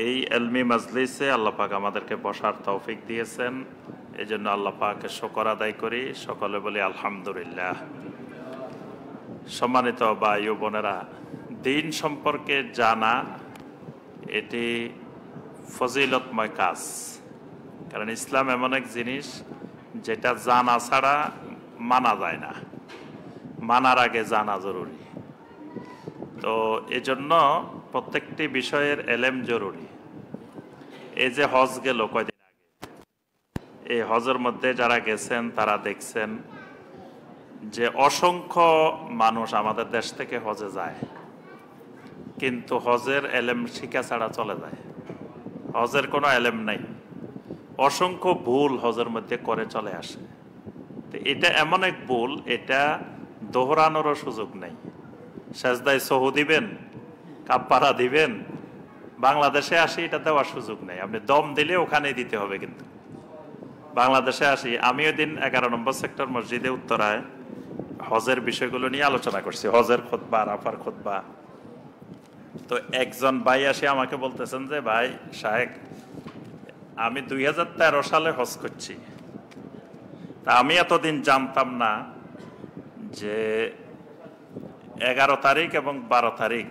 এই এলমি মাজলিসে আল্লাহ পাক আমাদেরকে বসার তৌফিক দিয়েছেন, এই জন্য আল্লাহ পাকের শুকর আদায় করি। সকলে বলি আলহামদুলিল্লাহ। সম্মানিত ভাই ও বোনেরা, দিন সম্পর্কে জানা এটি ফজিলতময় কাজ। কারণ ইসলাম এমন এক জিনিস যেটা জানা ছাড়া মানা যায় না, মানার আগে জানা জরুরি। তো এজন্য প্রত্যেকটি বিষয়ের এলেম জরুরি। এই যে হজ গেল কয়দিন আগে, এই হজের মধ্যে যারা গেছেন তারা দেখছেন যে অসংখ্য মানুষ আমাদের দেশ থেকে হজে যায়, কিন্তু হজের এলেম শিখা ছাড়া চলে যায়। হজের কোনো এলেম নাই, অসংখ্য ভুল হজের মধ্যে করে চলে আসে। তো এটা এমন এক ভুল, এটা দোহরানোরও সুযোগ নেই। সেজদায় সহু দিবেন, কাপ্পারা দিবেন, বাংলাদেশে আসি এটা দেওয়ার সুযোগ নেই। আপনি দম দিলে ওখানেই দিতে হবে। কিন্তু বাংলাদেশে আসি, আমি ওই দিন 11 নম্বর সেক্টর মসজিদে উত্তরায় হজের বিষয়গুলো নিয়ে আলোচনা করছি, হজের খুতবা, আরাফার খুতবা। তো একজন ভাই আসে আমাকে বলতেছেন যে, ভাই শাহেক, আমি 2013 সালে হজ করছি, তা আমি এতদিন জানতাম না যে 11 তারিখ এবং 12 তারিখ,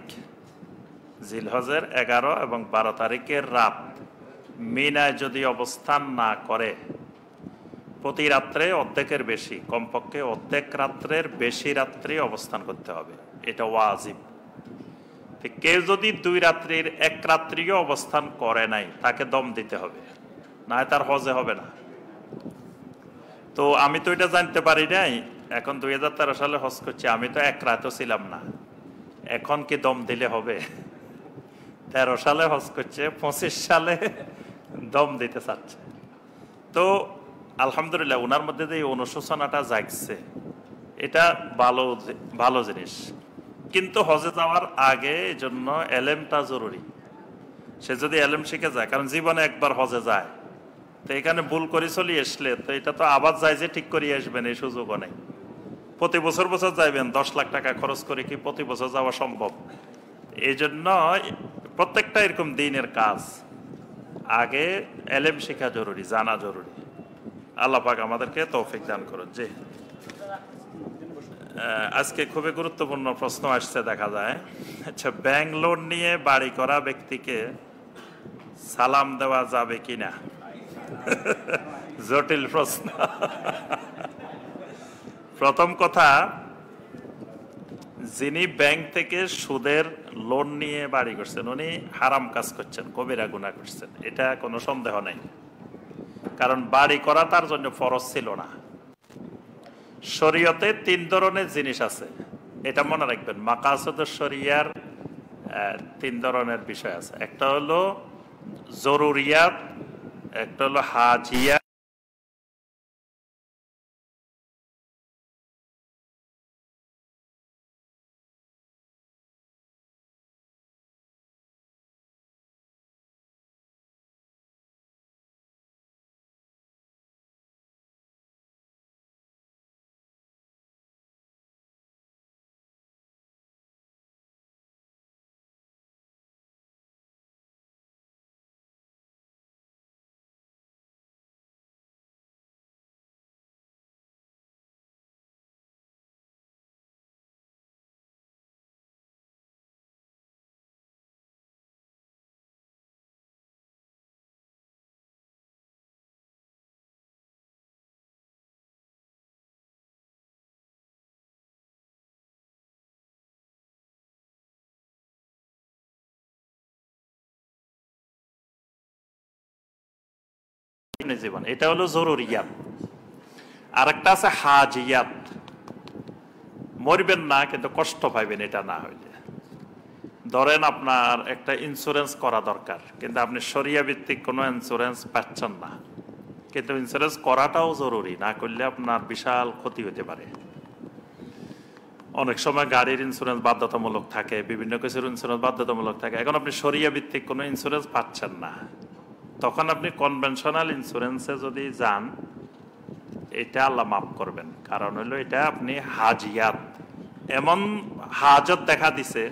জিলহজের 11 এবং 12 তারিখের রাত মিনায় যদি অবস্থান না করে, প্রতি রাত্রে অর্ধেকের বেশি, কমপক্ষে অর্ধেক রাত্রের বেশি রাত্রে অবস্থান করতে হবে, এটা ওয়াজিব। কেউ যদি 2 রাত্রির 1 রাত্রিও অবস্থান করে নাই, তাকে দম দিতে হবে, না তার হজে হবে না। তো আমি তো এটা জানতে পারি নাই, এখন 2013 সালে হজ করছি, আমি তো 1 রাতও ছিলাম না, এখন কি দম দিলে হবে? 13 সালে হজ করছে, 25 সালে দম দিতে চাচ্ছে। তো আলহামদুলিল্লাহ ওনার মধ্যে যে অনুশোচনাটা জাগছে, এটা ভালো জিনিস। কিন্তু হজে যাওয়ার আগে এই জন্য এলেমটা জরুরি। সে যদি এলেম শিখে যায়, কারণ জীবনে একবার হজে যায়, তো এখানে ভুল করে চলে আসলে তো এটা তো আবার যায় যে ঠিক করে আসবেন, এই সুযোগও নেই। প্রতি বছর যাইবেন, 10 লাখ টাকা খরচ করে কি প্রতি বছর যাওয়া সম্ভব? এই জন্য প্রত্যেকটা এরকম দিনের কাজ আগে এলেম শেখা জরুরি, জানা জরুরি। আল্লাহ পাক আমাদেরকে তৌফিক দান করুন। জি, আজকে খুবই গুরুত্বপূর্ণ প্রশ্ন আসছে দেখা যায়। আচ্ছা, ব্যাংক লোন নিয়ে বাড়ি করা ব্যক্তিকে সালাম দেওয়া যাবে কিনা? জটিল প্রশ্ন। প্রথম কথা, যিনি ব্যাংক থেকে সুদের লোন নিয়ে বাড়ি করছেন, উনি হারাম কাজ করছেন, কবিরা গুনাহ করছেন, এটা কোনো সন্দেহ নেই। কারণ বাড়ি করা তার জন্য ফরজ ছিল না। শরীয়তে 3 ধরনের জিনিস আছে, এটা মনে রাখবেন। মাকাসিদুশ শরিয়ার 3 ধরনের বিষয় আছে। একটা হলো জরুরিয়াত, একটা হলো হাজিয়া, জীবন, এটা হলো জরুরিয়াত। আর একটা আছে হাজিয়াত, মরবেন না কিন্তু কষ্ট পাইবেন এটা না হইলে। ধরেন আপনার একটা ইন্স্যুরেন্স করা দরকার, কিন্তু আপনি শরিয়া ভিত্তিক কোনো ইন্স্যুরেন্স পাচ্ছেন না, কিন্তু ইন্স্যুরেন্স করাটাও জরুরি, না করলে আপনার বিশাল ক্ষতি হতে পারে। অনেক সময় গাড়ির ইন্স্যুরেন্স বাধ্যতামূলক থাকে, বিভিন্ন কিছুর ইন্স্যুরেন্স বাধ্যতামূলক থাকে। এখন আপনি শরিয়া ভিত্তিক কোনো ইন্স্যুরেন্স পাচ্ছেন না, তখন আপনি কনভেনশনাল ইন্স্যুরেন্সে যদি যান, এটা আল্লাহ মাফ করবেন। কারণ হলো এটা আপনি হাজিয়াত, এমন হাজত দেখা দিছে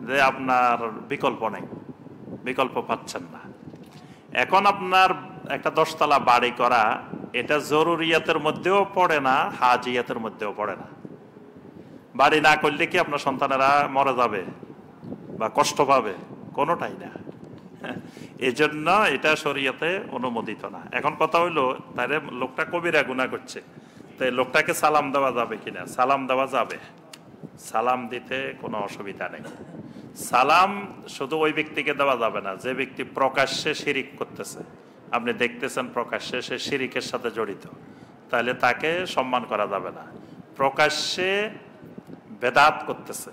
যে আপনার বিকল্প নেই। বিকল্প পাচ্ছেন না। এখন আপনার একটা 10 তলা বাড়ি করা, এটা জরুরিয়াতের মধ্যেও পড়ে না, হাজিয়াতের মধ্যেও পড়ে না। বাড়ি না করলে কি আপনার সন্তানেরা মরে যাবে বা কষ্ট পাবে? কোনোটাই না। এই জন্য এটা শরীয়তে অনুমোদিত না। এখন কথা হইলো, তাহলে লোকটা কবিরা গুনাহ করছে, তাই লোকটাকে সালাম দেওয়া যাবে কিনা? সালাম দেওয়া যাবে, সালাম দিতে কোনো অসুবিধা নেই। সালাম শুধু ওই ব্যক্তিকে দেওয়া যাবে না যে ব্যক্তি প্রকাশ্যে শিরিক করতেছে, আপনি দেখতেছেন প্রকাশ্যে সে শিরিকের সাথে জড়িত, তাহলে তাকে সম্মান করা যাবে না। প্রকাশ্যে বেদাত করতেছে,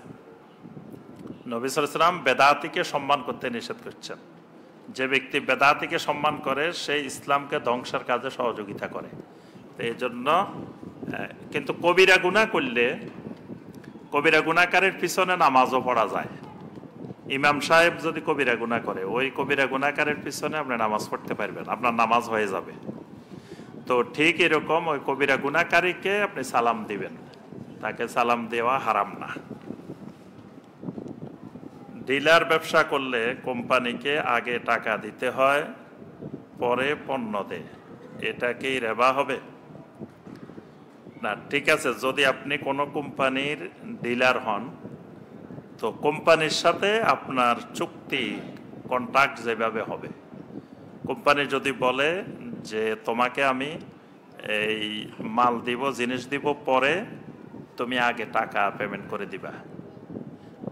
নবী সাল্লাল্লাহু আলাইহি ওয়াসাল্লাম বেদাতিকে সম্মান করতে নিষেধ করছেন। যে ব্যক্তি বেদাতিকে সম্মান করে সে ইসলামকে ধ্বংসের কাজে সহযোগিতা করে। তো এই জন্য কিন্তু কবিরা গুনাহ করলে কবিরা গুনাহকারীর পিছনে নামাজও পড়া যায়। ইমাম সাহেব যদি কবিরা গুনাহ করে, ওই কবিরা গুনাহকারীর পিছনে আপনি নামাজ পড়তে পারবেন, আপনার নামাজ হয়ে যাবে। তো ঠিক এরকম ওই কবিরা গুনাহকারীকে আপনি সালাম দিবেন, তাকে সালাম দেওয়া হারাম না। ডিলার ব্যবসা করলে কোম্পানিকে আগে টাকা দিতে হয়, পরে পণ্য দেয়, এটা কি রেবা হবে? না, ঠিক আছে। যদি আপনি কোনো কোম্পানির ডিলার হন, তো কোম্পানির সাথে আপনার চুক্তি, কন্ট্রাক্ট যেভাবে হবে, কোম্পানি যদি বলে যে তোমাকে আমি এই মাল দিব, জিনিস দিব, পরে তুমি আগে টাকা পেমেন্ট করে দিবা,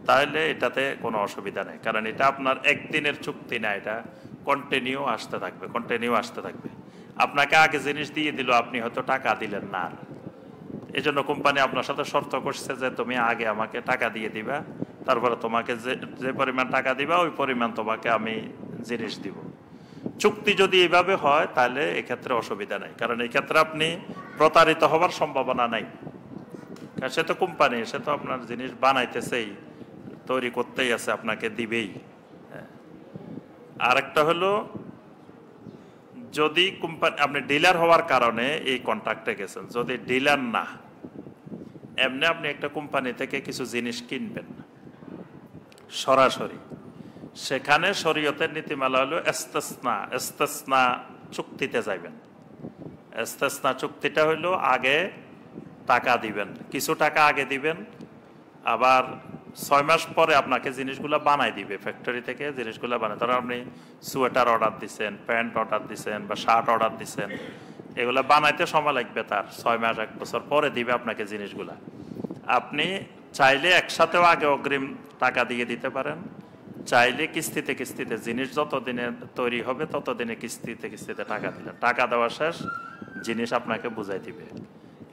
তাহলে এটাতে কোনো অসুবিধা নেই। কারণ এটা আপনার একদিনের চুক্তি না, এটা কন্টিনিউ আসতে থাকবে, কন্টিনিউ আসতে থাকবে। আপনাকে আগে জিনিস দিয়ে দিল, আপনি হয়তো টাকা দিলেন না, এই জন্য কোম্পানি আপনার সাথে শর্ত করছে যে তুমি আগে আমাকে টাকা দিয়ে দিবা, তারপরে তোমাকে যে পরিমাণ টাকা দিবা ওই পরিমাণ তোমাকে আমি জিনিস দিব। চুক্তি যদি এইভাবে হয় তাহলে এক্ষেত্রে অসুবিধা নেই, কারণ এই ক্ষেত্রে আপনি প্রতারিত হবার সম্ভাবনা নাই। কারণ সে তো কোম্পানি, সে তো আপনার জিনিস বানাইতেছেই, তৈরি করতেই আছে, আপনাকে দিবেই। আর একটা হলো, যদি কোম্পানি, আপনি ডিলার হওয়ার কারণে এই কন্ট্রাক্টে গেছেন, যদি ডিলার না, এমনি আপনি একটা কোম্পানি থেকে কিছু জিনিস কিনবেন সরাসরি, সেখানে শরীয়তের নীতিমালা হলো ইস্তেসনা। ইস্তেসনা চুক্তিতে যাবেন। ইস্তেসনা চুক্তিটা হলো আগে টাকা দিবেন, কিছু টাকা আগে দিবেন, আবার 6 মাস পরে আপনাকে জিনিসগুলো বানাই দিবে, ফ্যাক্টরি থেকে জিনিসগুলো বানায়। ধরো আপনি সোয়েটার অর্ডার দিচ্ছেন, প্যান্ট অর্ডার দিচ্ছেন বা শার্ট অর্ডার দিচ্ছেন, এগুলো বানাইতে সময় লাগবে তার 6 মাস 1 বছর পরে দিবে আপনাকে জিনিসগুলা। আপনি চাইলে একসাথেও আগে অগ্রিম টাকা দিয়ে দিতে পারেন, চাইলে কিস্তিতে কিস্তিতে, জিনিস যতদিনে তৈরি হবে ততদিনে কিস্তিতে কিস্তিতে টাকা দিলেন, টাকা দেওয়া শেষ, জিনিস আপনাকে বুঝাই দিবে।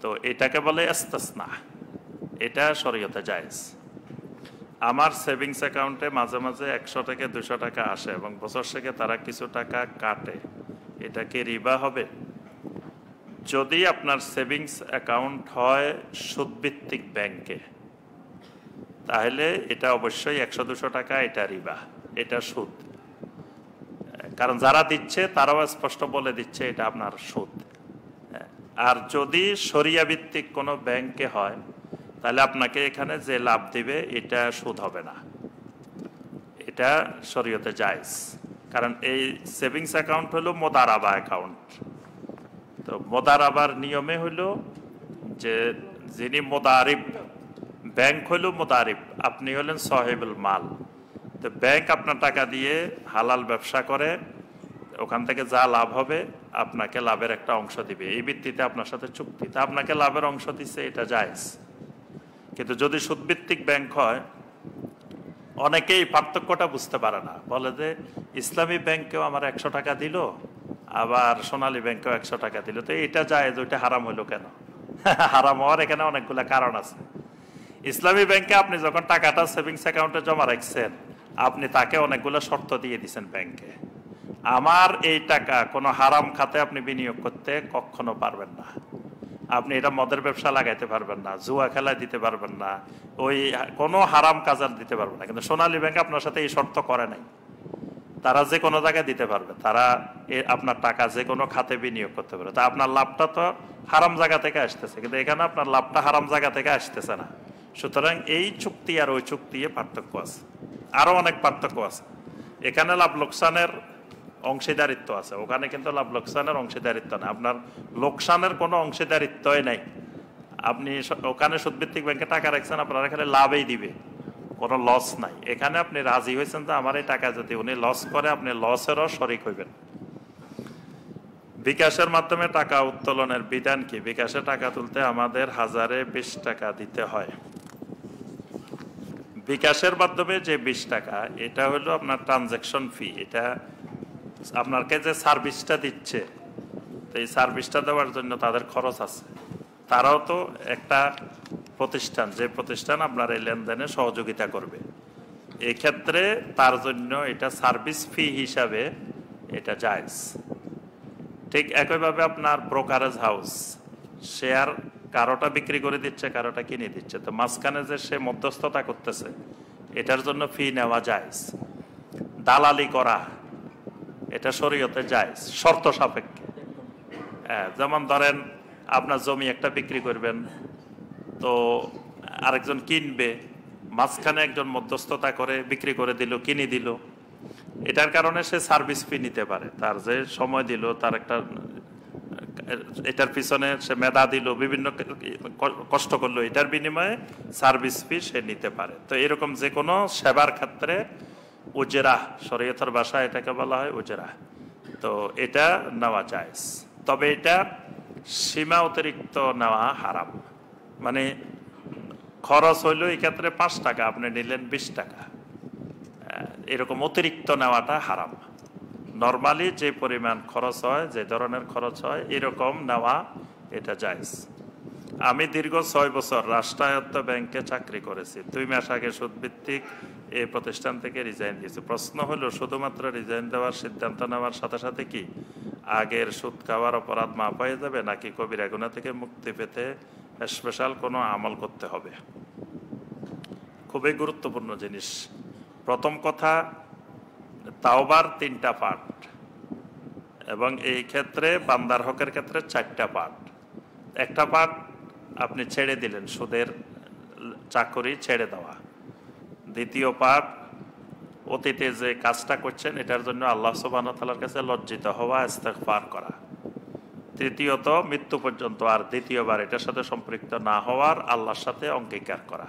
তো এটাকে বলে ইস্তেসনা, এটা শরীয়তে জায়েজ। আমার সেভিংস অ্যাকাউন্টে মাঝে মাঝে 100 থেকে 200 টাকা আসে এবং বছর শেষে তারা কিছু টাকা কাটে, এটা কি রিবা হবে? যদি আপনার সেভিংস অ্যাকাউন্ট হয় সুদভিত্তিক ব্যাংকে, তাহলে এটা অবশ্যই 100-200 টাকা, এটা রিবা, এটা সুদ। কারণ যারা দিচ্ছে তারাও স্পষ্ট বলে দিচ্ছে এটা আপনার সুদ। আর যদি শরিয়া ভিত্তিক কোনো ব্যাংকে হয়, তাহলে আপনাকে এখানে যে লাভ দিবে এটা সুদ হবে না, এটা শরীয়তে জায়েজ। কারণ এই সেভিংস অ্যাকাউন্ট হলো মোদারাবা অ্যাকাউন্ট। তো মোদারাবার নিয়মে হলো যে যিনি মোদারিব, ব্যাংক হলো মোদারিব, আপনি হলেন সাহেবুল মাল। তো ব্যাংক আপনার টাকা দিয়ে হালাল ব্যবসা করে, ওখান থেকে যা লাভ হবে আপনাকে লাভের একটা অংশ দিবে, এই ভিত্তিতে আপনার সাথে চুক্তি, তা আপনাকে লাভের অংশ দিচ্ছে, এটা জায়েজ। কিন্তু যদি সুদভিত্তিক ব্যাংক হয়, অনেকেই পার্থক্যটা বুঝতে পারে না, বলে যে ইসলামী ব্যাংকেও আমার 100 টাকা দিল, আবার সোনালী ব্যাংকেও 100 টাকা দিল, তো এটা জায়েজ, ওইটা হারাম হলো কেন? হারাম হওয়ার এখানে অনেকগুলো কারণ আছে। ইসলামী ব্যাংকে আপনি যখন টাকাটা সেভিংস অ্যাকাউন্টে জমা রাখছেন, আপনি তাকে অনেকগুলো শর্ত দিয়ে দিচ্ছেন ব্যাংকে, আমার এই টাকা কোনো হারাম খাতে আপনি বিনিয়োগ করতে কখনো পারবেন না, আপনি এটা মদের ব্যবসা লাগাইতে পারবেন না, জুয়া খেলায় দিতে পারবেন না, ওই কোনো হারাম কাজার দিতে পারবেন না। কিন্তু সোনালী ব্যাংক আপনার সাথে এই শর্ত করে নাই, তারা যে কোনো জায়গায় দিতে পারবে, তারা আপনার টাকা যে কোনো খাতে বিনিয়োগ করতে পারবে। তা আপনার লাভটা তো হারাম জায়গা থেকে আসতেছে, কিন্তু এখানে আপনার লাভটা হারাম জায়গা থেকে আসতেছে না। সুতরাং এই চুক্তি আর ওই চুক্তি পার্থক্য আছে, আরো অনেক পার্থক্য আছে। এখানে লাভ লোকসানের অংশীদারিত্ব আছে, ওখানে কিন্তু লাভ লোকসানের অংশীদারিত্ব নেই, আপনার লোকসানের কোনো অংশীদারিত্বই নেই। আপনি ওখানে সুদভিত্তিক ব্যাংকে টাকা রাখছেন, আপনার এখানে লাভই দিবে, কোনো লস নাই। এখানে আপনি রাজি হয়েছেন যে আমার এই টাকা যদি উনি লস করে, আপনি লসেরও শরিক হইবেন। বিকাশের মাধ্যমে টাকা উত্তোলনের বিধান কি? বিকাশে টাকা তুলতে আমাদের 1020 টাকা দিতে হয়। বিকাশের মাধ্যমে যে 20 টাকা, এটা হলো আপনার ট্রানজ্যাকশন ফি। এটা আপনাকে যে সার্ভিসটা দিচ্ছে, এই সার্ভিসটা দেওয়ার জন্য তাদের খরচ আছে। তারাও তো একটা প্রতিষ্ঠান, যে প্রতিষ্ঠান আপনার এই লেনদেনে সহযোগিতা করবে। এই ক্ষেত্রে তার জন্য এটা সার্ভিস ফি হিসাবে এটা জায়েজ। ঠিক একইভাবে আপনার ব্রোকারেজ হাউস, শেয়ার কারোটা বিক্রি করে দিচ্ছে, কারোটা কিনে দিচ্ছে, তো মাঝখানে যে সে মধ্যস্থতা করতেছে, এটার জন্য ফি নেওয়া জায়েজ। দালালি করা, এটা শরীয়তে জায়েজ, শর্ত সাপেক্ষে। যেমন ধরেন আপনার জমি একটা বিক্রি করবেন, তো আরেকজন কিনবে, মাঝখানে একজন মধ্যস্থতা করে বিক্রি করে দিল, কিনে দিল, এটার কারণে সে সার্ভিস ফি নিতে পারে। তার যে সময় দিল, তার একটা এটার পিছনে সে মেধা দিল, বিভিন্ন কষ্ট করলো, এটার বিনিময়ে সার্ভিস ফি সে নিতে পারে। তো এরকম যে কোনো সেবার ক্ষেত্রে উজরা, শরীয়তের ভাষায় এটাকে বলা হয় উজরা, তো এটা নেওয়া জায়েজ। তবে এটা সীমা অতিরিক্ত নেওয়া হারাম। মানে খরচ হইল এই ক্ষেত্রে 5 টাকা, আপনি নিলেন 20 টাকা, এরকম অতিরিক্ত নেওয়াটা হারাম। নর্মালি যে পরিমাণ খরচ হয়, যে ধরনের খরচ হয়, এরকম নেওয়া এটা জায়েজ। আমি দীর্ঘ 6 বছর রাষ্ট্রায়ত্ত ব্যাংকে চাকরি করেছি। 2 মাস আগে সুদভিত্তিক এই প্রতিষ্ঠান থেকে রিজাইন দিয়েছি। প্রশ্ন হলো, শুধুমাত্র রিজাইন দেওয়ার সিদ্ধান্ত নেওয়ার সাথে সাথে কি আগের সুদ খাওয়ার অপরাধ মাফ হয়ে যাবে, নাকি কবিরা গুনাহ থেকে মুক্তি পেতে স্পেশাল কোনো আমল করতে হবে? খুবই গুরুত্বপূর্ণ জিনিস। প্রথম কথা, তাওবার 3টা পার্ট, এবং এই ক্ষেত্রে বান্দার হকের ক্ষেত্রে 4টা পার্ট। একটা পার্ট আপনি ছেড়ে দিলেন, সুদের চাকরি ছেড়ে দেওয়া। দ্বিতীয় পার্ট, অতীতে যে কাজটা করছেন এটার জন্য আল্লাহ সুবহানাহু ওয়া তাআলার কাছে লজ্জিত হওয়া, ইস্তেগফার করা। তৃতীয়ত, মৃত্যু পর্যন্ত আর দ্বিতীয়বার এটার সাথে সম্পৃক্ত না হওয়ার আল্লাহর সাথে অঙ্গীকার করা।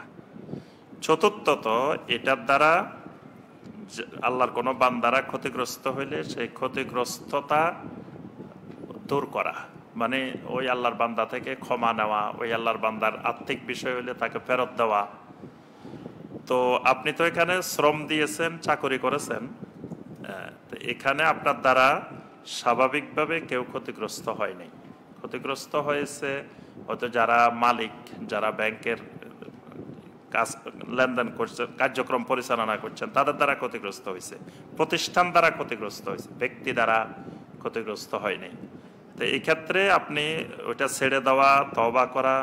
চতুর্থত, এটার দ্বারা আল্লাহর কোনো বান্দারা ক্ষতিগ্রস্ত হইলে সেই ক্ষতিগ্রস্ততা দূর করা, মানে ওই আল্লাহর বান্দা থেকে ক্ষমা নেওয়া, ওই আল্লাহর বান্দার আর্থিক বিষয় হইলে তাকে ফেরত দেওয়া। তো আপনি তো এখানে শ্রম দিয়েছেন, চাকরি করেছেন, এখানে আপনার দ্বারা স্বাভাবিকভাবে কেউ ক্ষতিগ্রস্ত হয়নি। ক্ষতিগ্রস্ত হয়েছে হয়তো যারা মালিক, যারা ব্যাংকের কাজ লেনদেন করছেন, কার্যক্রম পরিচালনা করছেন, তাদের দ্বারা ক্ষতিগ্রস্ত হয়েছে, প্রতিষ্ঠান দ্বারা ক্ষতিগ্রস্ত হয়েছে, ব্যক্তি দ্বারা ক্ষতিগ্রস্ত হয়নি। তো এই ক্ষেত্রে আপনি ওইটা ছেড়ে দেওয়া, তওবা করা,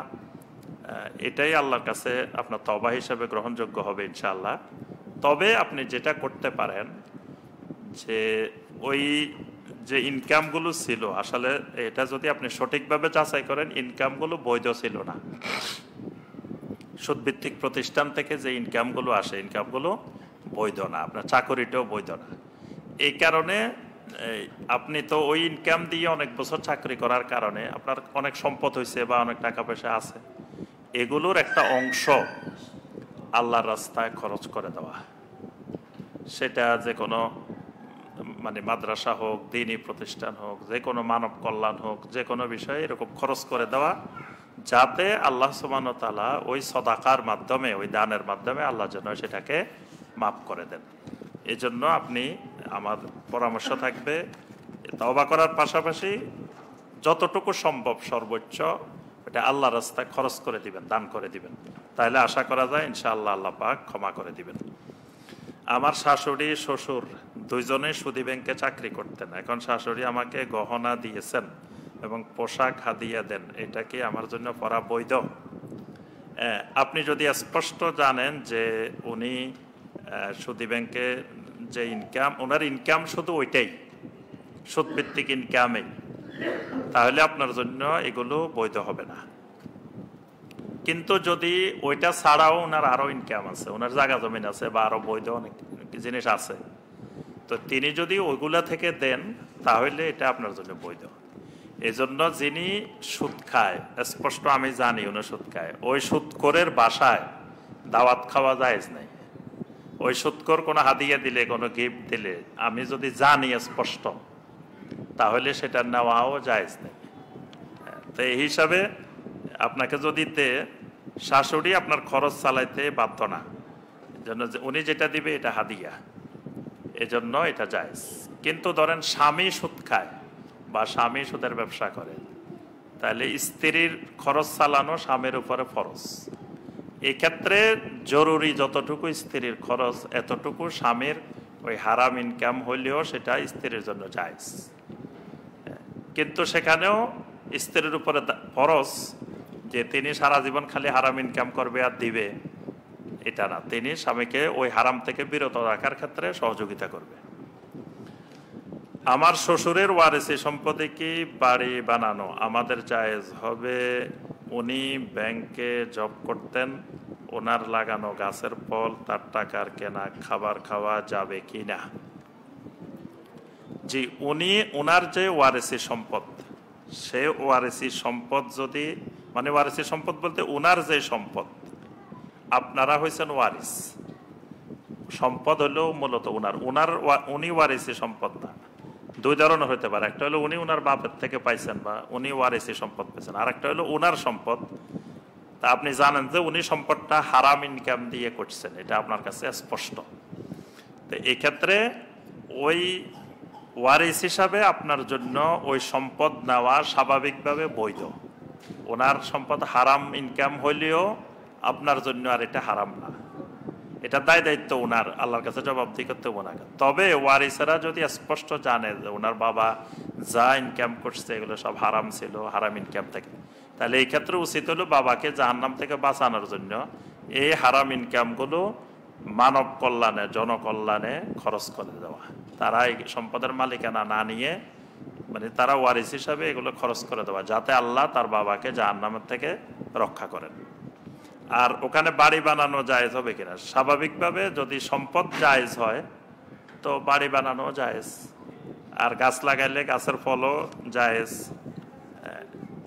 এটাই আল্লাহর কাছে আপনার তওবা হিসাবে গ্রহণযোগ্য হবে ইনশাআল্লাহ। তবে আপনি যেটা করতে পারেন, যে ওই যে ইনকামগুলো ছিল, আসলে এটা যদি আপনি সঠিকভাবে যাচাই করেন, ইনকামগুলো বৈধ ছিল না। সুদভিত্তিক প্রতিষ্ঠান থেকে যে ইনকামগুলো আসে, ইনকামগুলো বৈধ না, আপনার চাকরিটাও বৈধ না। এই কারণে আপনি তো ওই ইনকাম দিয়ে অনেক বছর চাকরি করার কারণে আপনার অনেক সম্পদ হয়েছে বা অনেক টাকা পয়সা আছে, এগুলোর একটা অংশ আল্লাহর রাস্তায় খরচ করে দেওয়া। সেটা যে কোনো মানে মাদ্রাসা হোক, দ্বীনি প্রতিষ্ঠান হোক, যে কোনো মানব কল্যাণ হোক, যে কোনো বিষয়ে এরকম খরচ করে দেওয়া, যাতে আল্লাহ সুবহানাহু ওয়া তাআলা ওই সদাকার মাধ্যমে, ওই দানের মাধ্যমে আল্লাহ যেন সেটাকে মাফ করে দেন। এই জন্য আপনি, আমার পরামর্শ থাকবে, তওবা করার পাশাপাশি যতটুকু সম্ভব সর্বোচ্চ এটা আল্লাহর রাস্তায় খরচ করে দিবেন, দান করে দিবেন। তাহলে আশা করা যায় ইনশাআল্লাহ আল্লাহ পাক ক্ষমা করে দিবেন। আমার শাশুড়ি শ্বশুর দুইজনেই সুদী ব্যাংকে চাকরি করতেন। এখন শাশুড়ি আমাকে গহনা দিয়েছেন এবং পোশাক হাদিয়া দেন, এটা কি আমার জন্য পড়া বৈধ? আপনি যদি স্পষ্ট জানেন যে উনি সুদী ব্যাংকে যে ইনকাম, ওনার ইনকাম শুধু ওইটাই, সুদভিত্তিক ইনকামেই, তাহলে আপনার জন্য এগুলো বৈধ হবে না। কিন্তু যদি ওইটা ছাড়াও ওনার আরো ইনকাম আছে, ওনার জায়গা জমিন আছে বা আরো বৈধ অনেক জিনিস আছে, তো তিনি যদি ওইগুলা থেকে দেন তাহলে এটা আপনার জন্য বৈধ। এজন্য যিনি সুদ খায়, স্পষ্ট আমি জানি উনি সুদ খায়, ওই সুদখোরের বাসায় দাওয়াত খাওয়া জায়েজ নাই। ওই সুদখোর কোনো হাদিয়া দিলে, কোনো গিফট দিলে আমি যদি জানি স্পষ্ট, তাহলে সেটা নেওয়াও জায়েজ নেই। তো এই হিসাবে আপনাকে যদি শাশুড়ি আপনার খরচ চালাইতে বাধ্য না, জন্য উনি যেটা দিবে এটা হাদিয়া, এজন্য এটা জায়েজ। কিন্তু ধরেন স্বামী সুদ খায় বা স্বামী সুদের ব্যবসা করে, তাহলে স্ত্রীর খরচ চালানো স্বামীর উপরে ফরজ। এক্ষেত্রে জরুরি যতটুকু স্ত্রীর খরচ, এতটুকু স্বামীর ওই হারাম ইনকাম হইলেও সেটা স্ত্রীর জন্য জায়েজ। কিন্তু সেখানেও স্ত্রীর উপরে ফরজ যে তিনি সারা জীবন খালি হারাম ইনকাম করবে আর দিবে, এটা না। তিনি স্বামীকে ওই হারাম থেকে বিরত রাখার ক্ষেত্রে সহযোগিতা করবে। আমার শ্বশুরের ওয়ারিসি সম্পদে কি বাড়ি বানানো আমাদের জায়েজ হবে? উনি ব্যাংকে জব করতেন, ওনার লাগানো গাছের ফল, তার টাকার কেনা খাবার খাওয়া যাবে কি না? জি, ওনার যে ওয়ারিসি সম্পদ, সে ওয়ারিসি সম্পদ যদি, মানে ওয়ারিসি সম্পদ বলতে ওনার যে সম্পদ, আপনারা হয়েছেন ওয়ারিস, সম্পদ হলো মূলত উনি ওয়ারিসি সম্পদ না। দুই ধরনের হতে পারে, একটা হলো উনি ওনার বাপের থেকে পাইছেন বা উনি ওয়ারিসি সম্পদ পেয়েছেন, আর একটা হলো ওনার সম্পদ। তা আপনি জানেন যে উনি সম্পদটা হারাম ইনকাম দিয়ে করছেন, এটা আপনার কাছে স্পষ্ট। তো এক্ষেত্রে ওই ওয়ারিস হিসাবে আপনার জন্য ওই সম্পদ নেওয়া স্বাভাবিকভাবে বৈধ। ওনার সম্পদ হারাম ইনকাম হইলেও আপনার জন্য আর এটা হারাম না, এটা দায় দায়িত্ব ওনার, আল্লাহর কাছে জবাবদিহি করতে ওনাকে। তবে ওয়ারিসেরা যদি স্পষ্ট জানে যে ওনার বাবা যা ইনকাম করছে এগুলো সব হারাম ছিল, হারাম ইনকাম থেকে, তাহলে এই ক্ষেত্রে উচিত হলো বাবাকে জাহান্নাম থেকে বাঁচানোর জন্য এই হারাম ইনকামগুলো মানব কল্যাণে, জনকল্যাণে খরচ করে দেওয়া। তারা এই সম্পদের মালিকানা না নিয়ে, মানে তারা ওয়ারিস হিসাবে এগুলো খরচ করে দেওয়া, যাতে আল্লাহ তার বাবাকে জাহান্নামের থেকে রক্ষা করেন। আর ওখানে বাড়ি বানানো জায়েজ হবে কিনা? স্বাভাবিকভাবে যদি সম্পদ জায়েজ হয় তো বাড়ি বানানো জায়েজ, আর গাছ লাগাইলে গাছের ফলও জায়েজ।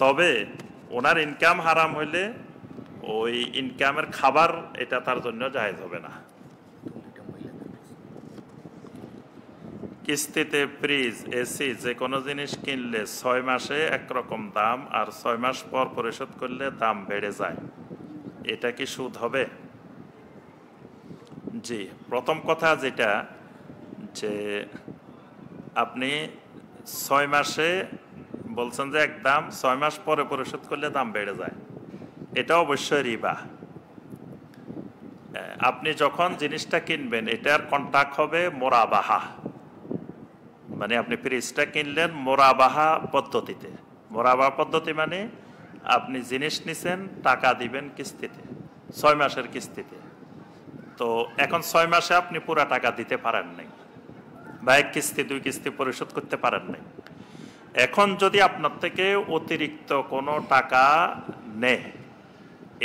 তবে ওনার ইনকাম হারাম হইলে ওই ইনকামের খাবার এটা তার জন্য জায়েজ হবে না। কিস্তিতে ফ্রিজ, এসি যে কোনো জিনিস কিনলে 6 মাসে একরকম দাম আর 6 মাস পর পরিশোধ করলে দাম বেড়ে যায়, এটা কি সুদ হবে? জি, প্রথম কথা যেটা, যে আপনি 6 মাসে বলছেন যে এক দাম, 6 মাস পরে পরিশোধ করলে দাম বেড়ে যায়, এটা অবশ্যই রিবা। আপনি যখন জিনিসটা কিনবেন এটার কন্ট্রাক্ট হবে মোরাবাহা, মানে আপনি ফ্রিজটা কিনলেন মোরাবাহা পদ্ধতিতে। মোরাবাহা পদ্ধতি মানে আপনি জিনিস নিছেন, টাকা দিবেন কিস্তিতে, 6 মাসের কিস্তিতে। তো এখন 6 মাসে আপনি পুরা টাকা দিতে পারেন নাই, বা এক কিস্তি 2 কিস্তি পরিশোধ করতে পারেন নাই। এখন যদি আপনার থেকে অতিরিক্ত কোনো টাকা নেয়,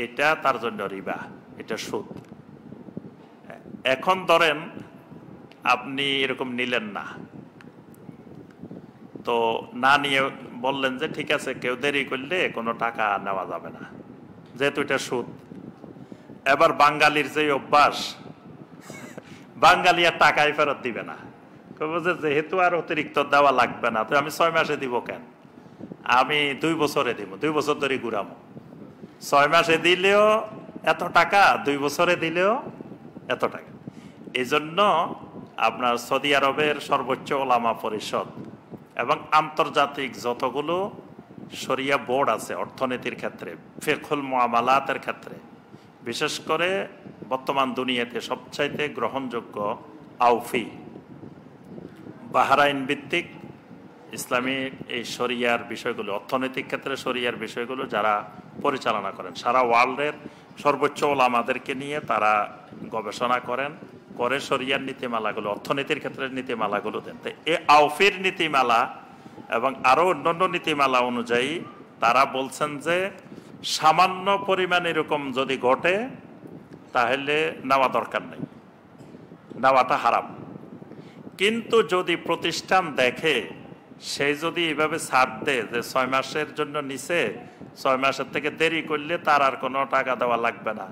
এটা তার জন্য রিবা, এটা সুদ। এখন ধরেন আপনি এরকম নিলেন না, তো না নিয়ে বললেন যে ঠিক আছে কেউ দেরি করলে কোনো টাকা নেওয়া যাবে না, যেহেতু এটা সুদ। এবার বাঙালির যে অভ্যাস, বাঙালি আর টাকাই ফেরত দিবে না, যেহেতু আর অতিরিক্ত দেওয়া লাগবে না, তো আমি 6 মাসে দিব কেন, আমি 2 বছরে দিব, 2 বছর ধরে ঘুরামো। 6 মাসে দিলেও এত টাকা, 2 বছরে দিলেও এত টাকা। এই জন্য আপনার সৌদি আরবের সর্বোচ্চ ওলামা পরিষদ এবং আন্তর্জাতিক যতগুলো শরিয়া বোর্ড আছে অর্থনীতির ক্ষেত্রে, ফিকহুল মুআমালাতের ক্ষেত্রে, বিশেষ করে বর্তমান দুনিয়াতে সবচাইতে গ্রহণযোগ্য আউফি, বাহরাইন ভিত্তিক ইসলামী এই শরিয়ার বিষয়গুলো, অর্থনৈতিক ক্ষেত্রে শরিয়ার বিষয়গুলো যারা পরিচালনা করেন, সারা ওয়ার্ল্ডের সর্বোচ্চ ওলামাদেরকে নিয়ে তারা গবেষণা করেন, করে শরিয়ার নীতিমালাগুলো, অর্থনীতির ক্ষেত্রে নীতিমালাগুলো দেন। তো এই আউফির নীতিমালা এবং আরও অন্যান্য নীতিমালা অনুযায়ী তারা বলছেন যে সামান্য পরিমাণ এরকম যদি ঘটে তাহলে নেওয়া দরকার নেই, নেওয়াটা হারাম। কিন্তু যদি প্রতিষ্ঠান দেখে সে যদি এভাবে ছাড় দেয় যে 6 মাসের জন্য নিছে, 6 মাসের থেকে দেরি করলে তার আর কোনো টাকা দেওয়া লাগবে না,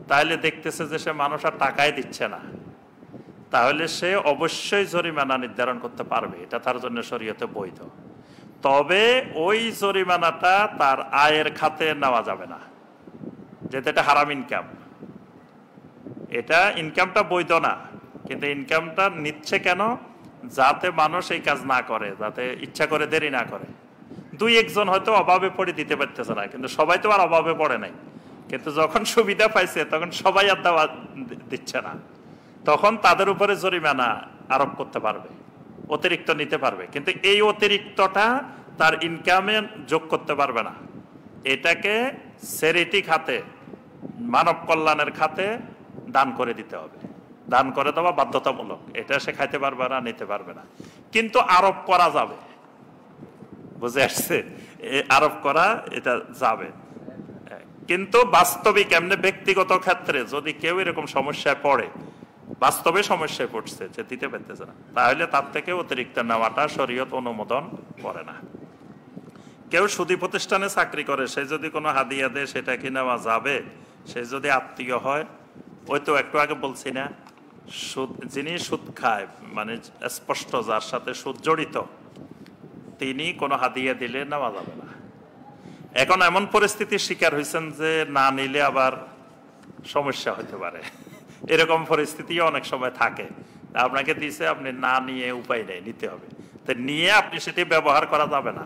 তাহলে দেখতেছে যে সে মানুষ আর টাকাই দিচ্ছে না, তাহলে সে অবশ্যই জরিমানা নির্ধারণ করতে পারবে, এটা তার জন্য শরীয়তে বৈধ। তবে ওই জরিমানাটা তার আয়ের খাতে নেওয়া যাবে না, যেটা এটা হারাম ইনকাম। এটা ইনকামটা বৈধ না, কিন্তু ইনকামটা নিচ্ছে কেন? যাতে মানুষ এই কাজ না করে, যাতে ইচ্ছা করে দেরি না করে। 2-1 হয়তো অভাবে পড়ে দিতে পারতেছে না, কিন্তু সবাই তো আর অভাবে পড়ে নাই, কিন্তু যখন সুবিধা পাইছে তখন সবাই আর দেওয়া দিচ্ছে না, তখন তাদের উপরে জরিমানা আরোপ করতে পারবে, অতিরিক্ত নিতে পারবে, কিন্তু এই অতিরিক্তটা তার ইনকামে যোগ করতে পারবে না। এটাকে চ্যারিটি খাতে, মানব কল্যাণের খাতে দান করে দিতে হবে। দান করে দেওয়া বাধ্যতামূলক, এটা সে খাইতে পারবে না, নিতে পারবে না, কিন্তু আরোপ করা যাবে। বুঝে আসছে? আরোপ করা এটা যাবে, কিন্তু বাস্তবিক এমনি ব্যক্তিগত ক্ষেত্রে যদি কেউ এরকম সমস্যায় পড়ে, বাস্তবে সমস্যায় পড়ছে যে দিতে পারতেছে না, তাহলে তার থেকে অতিরিক্ত নেওয়াটা শরীয়ত অনুমোদন করে না। কেউ সুদী প্রতিষ্ঠানে চাকরি করে, সে যদি কোনো হাদিয়া দেয় সেটা কি নেওয়া যাবে? সে যদি আত্মীয় হয়, ওই তো একটু আগে বলছি না, সুদ, যিনি সুদ খায় মানে স্পষ্ট যার সাথে সুদ জড়িত, তিনি কোনো হাদিয়া দিলে নেওয়া যাবে না। এখন এমন পরিস্থিতির শিকার হয়েছেন যে না নিলে আবার সমস্যা হতে পারে, এরকম পরিস্থিতিও অনেক সময় থাকে। আপনাকে দিছে, আপনি না নিয়ে উপায় নেই, নিতে হবে, তো নিয়ে আপনি সেটি ব্যবহার করা যাবে না।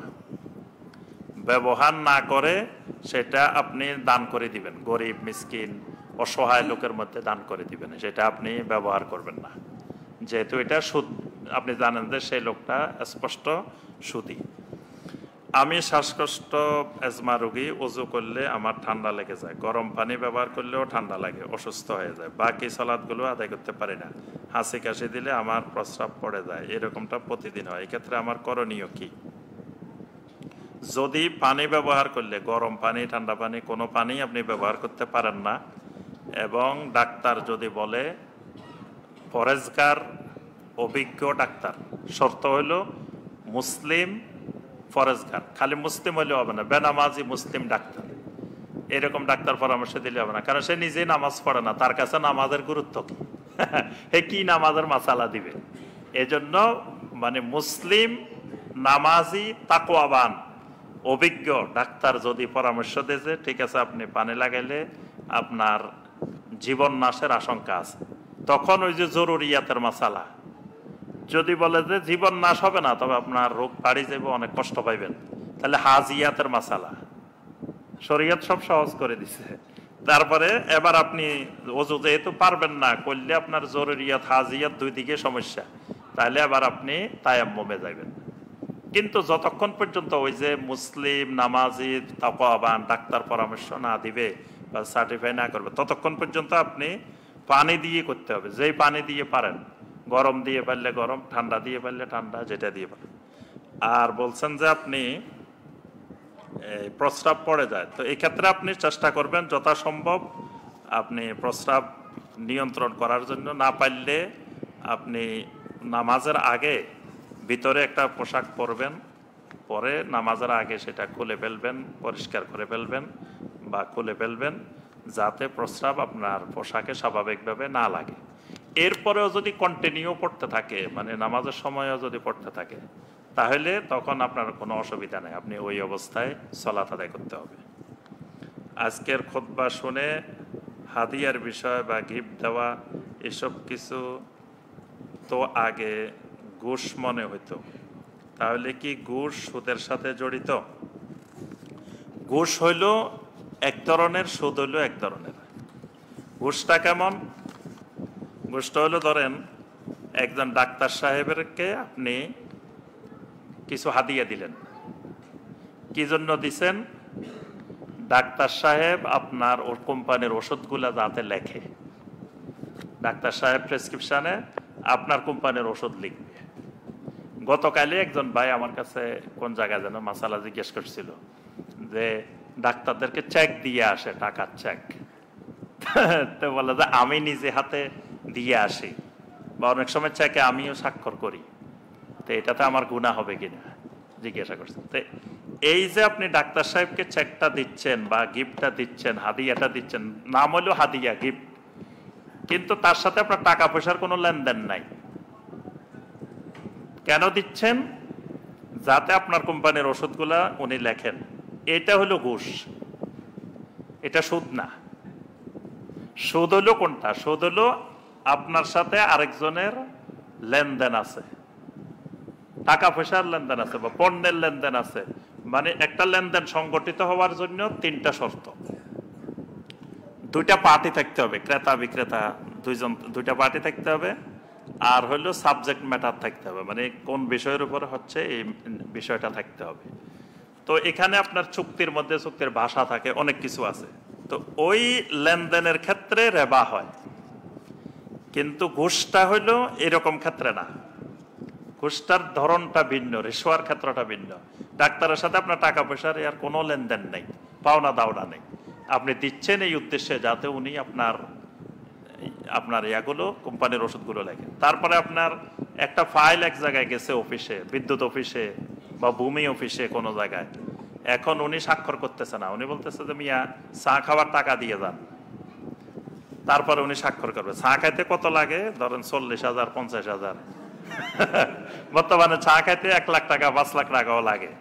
ব্যবহার না করে সেটা আপনি দান করে দিবেন, গরিব মিসকিন অসহায় লোকের মধ্যে দান করে দিবেন, সেটা আপনি ব্যবহার করবেন না, যেহেতু এটা সুদ। আপনি জানেন যে সেই লোকটা স্পষ্ট সুদী। আমি শ্বাসকষ্ট অ্যাজমা রোগী, ওযু করলে আমার ঠান্ডা লেগে যায়, গরম পানি ব্যবহার করলেও ঠান্ডা লাগে, অসুস্থ হয়ে যায়, বাকি সালাদগুলো আদায় করতে পারি না, হাসি কাশি দিলে আমার প্রস্রাব পড়ে যায়, এরকমটা প্রতিদিন হয়, এক্ষেত্রে আমার করণীয় কি? যদি পানি ব্যবহার করলে, গরম পানি ঠান্ডা পানি কোনো পানি আপনি ব্যবহার করতে পারেন না, এবং ডাক্তার যদি বলে, পরেজগার অভিজ্ঞ ডাক্তার, শর্ত হইল মুসলিম ফরেজগার, খালি মুসলিম হইলে হবে না, বেনামাজি মুসলিম ডাক্তার, এরকম ডাক্তার পরামর্শ দিলে হবে না, কারণ সে নিজেই নামাজ পড়ে না, তার কাছে নামাজের গুরুত্ব কি? হে কি নামাজের মাসালা দিবে? এজন্য মানে মুসলিম নামাজি তাকওয়াবান অভিজ্ঞ ডাক্তার যদি পরামর্শ দেয় ঠিক আছে আপনি পানি লাগাইলে আপনার জীবন নাশের আশঙ্কা আছে, তখন ওই যে জরুরিয়াতের মাসালা, যদি বলে যে জীবন নাশ হবে না তবে আপনার রোগ বাড়ি যাবে, অনেক কষ্ট পাইবেন, তাহলে হাজিয়াতের মাসালা, শরীয়ত সব সহজ করে দিছে। তারপরে এবার আপনি ওযু যেহেতু পারবেন না করলে, আপনার জরুরিয়াত হাজিয়াত দুই দিকে সমস্যা, তাহলে আবার আপনি তায়াম্মুমে যাবেন। কিন্তু যতক্ষণ পর্যন্ত ওই যে মুসলিম নামাজি তাকওয়াবান ডাক্তার পরামর্শ না দিবে বা সার্টিফাই না করবে, ততক্ষণ পর্যন্ত আপনি পানি দিয়ে করতে হবে, যেই পানি দিয়ে পারেন, গরম দিয়ে পারলে গরম, ঠান্ডা দিয়ে পারলে ঠান্ডা, যেটা দিয়ে পারেন। আর বলছেন যে আপনি প্রস্রাব পড়ে যায়, তো এই ক্ষেত্রে আপনি চেষ্টা করবেন যথাসম্ভব আপনি প্রস্রাব নিয়ন্ত্রণ করার জন্য, না পারলে আপনি নামাজের আগে ভিতরে একটা পোশাক পরবেন, পরে নামাজের আগে সেটা খুলে ফেলবেন, পরিষ্কার করে ফেলবেন বা খুলে ফেলবেন, যাতে প্রস্রাব আপনার পোশাকে স্বাভাবিকভাবে না লাগে। এরপরেও যদি কন্টিনিউ পড়তে থাকে, মানে নামাজের সময়ও যদি পড়তে থাকে, তাহলে তখন আপনার কোনো অসুবিধা নেই, আপনি ওই অবস্থায় সালাত আদায় করতে হবে। আজকের খুতবা শুনে হাদিয়ার বিষয় বা গিফট দেওয়া এসব কিছু তো আগে ঘুষ মনে হইতো, তাহলে কি ঘুষ সুদের সাথে জড়িত? ঘুষ হইল এক ধরনের, সুদ হইল এক ধরনের। ঘুষটা কেমন? ঘুষটা হইল, ধরেন একজন ডাক্তার সাহেবেরকে আপনি কিছু হাদিয়া দিলেন, কি জন্য দিছেন? ডাক্তার সাহেব আপনার ওর কোম্পানির ওষুধগুলা যাতে লেখে, ডাক্তার সাহেব প্রেসক্রিপশনে আপনার কোম্পানির ওষুধ লিখবে। গতকালই একজন ভাই আমার কাছে কোন জায়গায় যেন মাসালা জিজ্ঞেস করছিল যে ডাক্তারদেরকে চেক দিয়ে আসে, টাকার চেক, তো বলে যে আমি নিজে হাতে দিয়ে আসি, বা অনেক সময় চেকে আমিও স্বাক্ষর করি, তো এটাতে আমার গুনাহ হবে কিনা জিজ্ঞাসা করছেন। তো এই যে আপনি ডাক্তার সাহেবকে চেকটা দিচ্ছেন বা গিফটটা দিচ্ছেন, হাদিয়াটা দিচ্ছেন, নাম হলো হাদিয়া, গিফট, কিন্তু তার সাথে আপনার টাকা পয়সার কোনো লেনদেন নাই। কেন দিচ্ছেন? যাতে আপনার কোম্পানির ওষুধগুলা উনি লেখেন। এটা হলো ঘুষ, এটা সুদ না। সুদ হলো কোনটা? সুদ হলো আপনার সাথে আরেকজনের লেনদেন আছে, টাকা পয়সার লেনদেন আছে বা পণ্যের লেনদেন আছে। মানে একটা লেনদেন সংগঠিত হওয়ার জন্য তিনটা শর্ত। দুইটা পার্টি থাকতে হবে, ক্রেতা বিক্রেতা দুইটা পার্টি থাকতে হবে। আর হলো সাবজেক্ট ম্যাটার থাকতে হবে, মানে কোন বিষয়ের উপর হচ্ছে এই বিষয়টা থাকতে হবে। তো এখানে আপনার চুক্তির মধ্যে চুক্তির ভাষা থাকে, অনেক কিছু আছে। তো ওই লেনদেনের ক্ষেত্রে রেবা হয়, কিন্তু ঘুষটা হইলো এরকম ক্ষেত্রে না। ঘুষটার ধরনটা ভিন্ন, রিশওয়ার ক্ষেত্রটা ভিন্ন। ডাক্তারের সাথে আপনার টাকা পয়সার আর কোনো লেনদেন নেই, পাওনা দাওনা নেই। আপনি দিচ্ছেন এই উদ্দেশ্যে যাতে উনি আপনার ইয়াগুলো, কোম্পানির ওষুধগুলো লেখেন। তারপরে আপনার একটা ফাইল এক জায়গায় গেছে অফিসে, বিদ্যুৎ অফিসে বা ভূমি অফিসে কোনো জায়গায়। এখন উনি স্বাক্ষর করতেছে না, উনি বলতেছে যে মিয়া চা খাওয়ার টাকা দিয়ে যান। তারপরে উনি স্বাক্ষর করবে। চা খাইতে কত লাগে? ধরেন 40,000, 50,000। বর্তমানে চা খাইতে 1 লাখ টাকা, 5 লাখ টাকাও লাগে।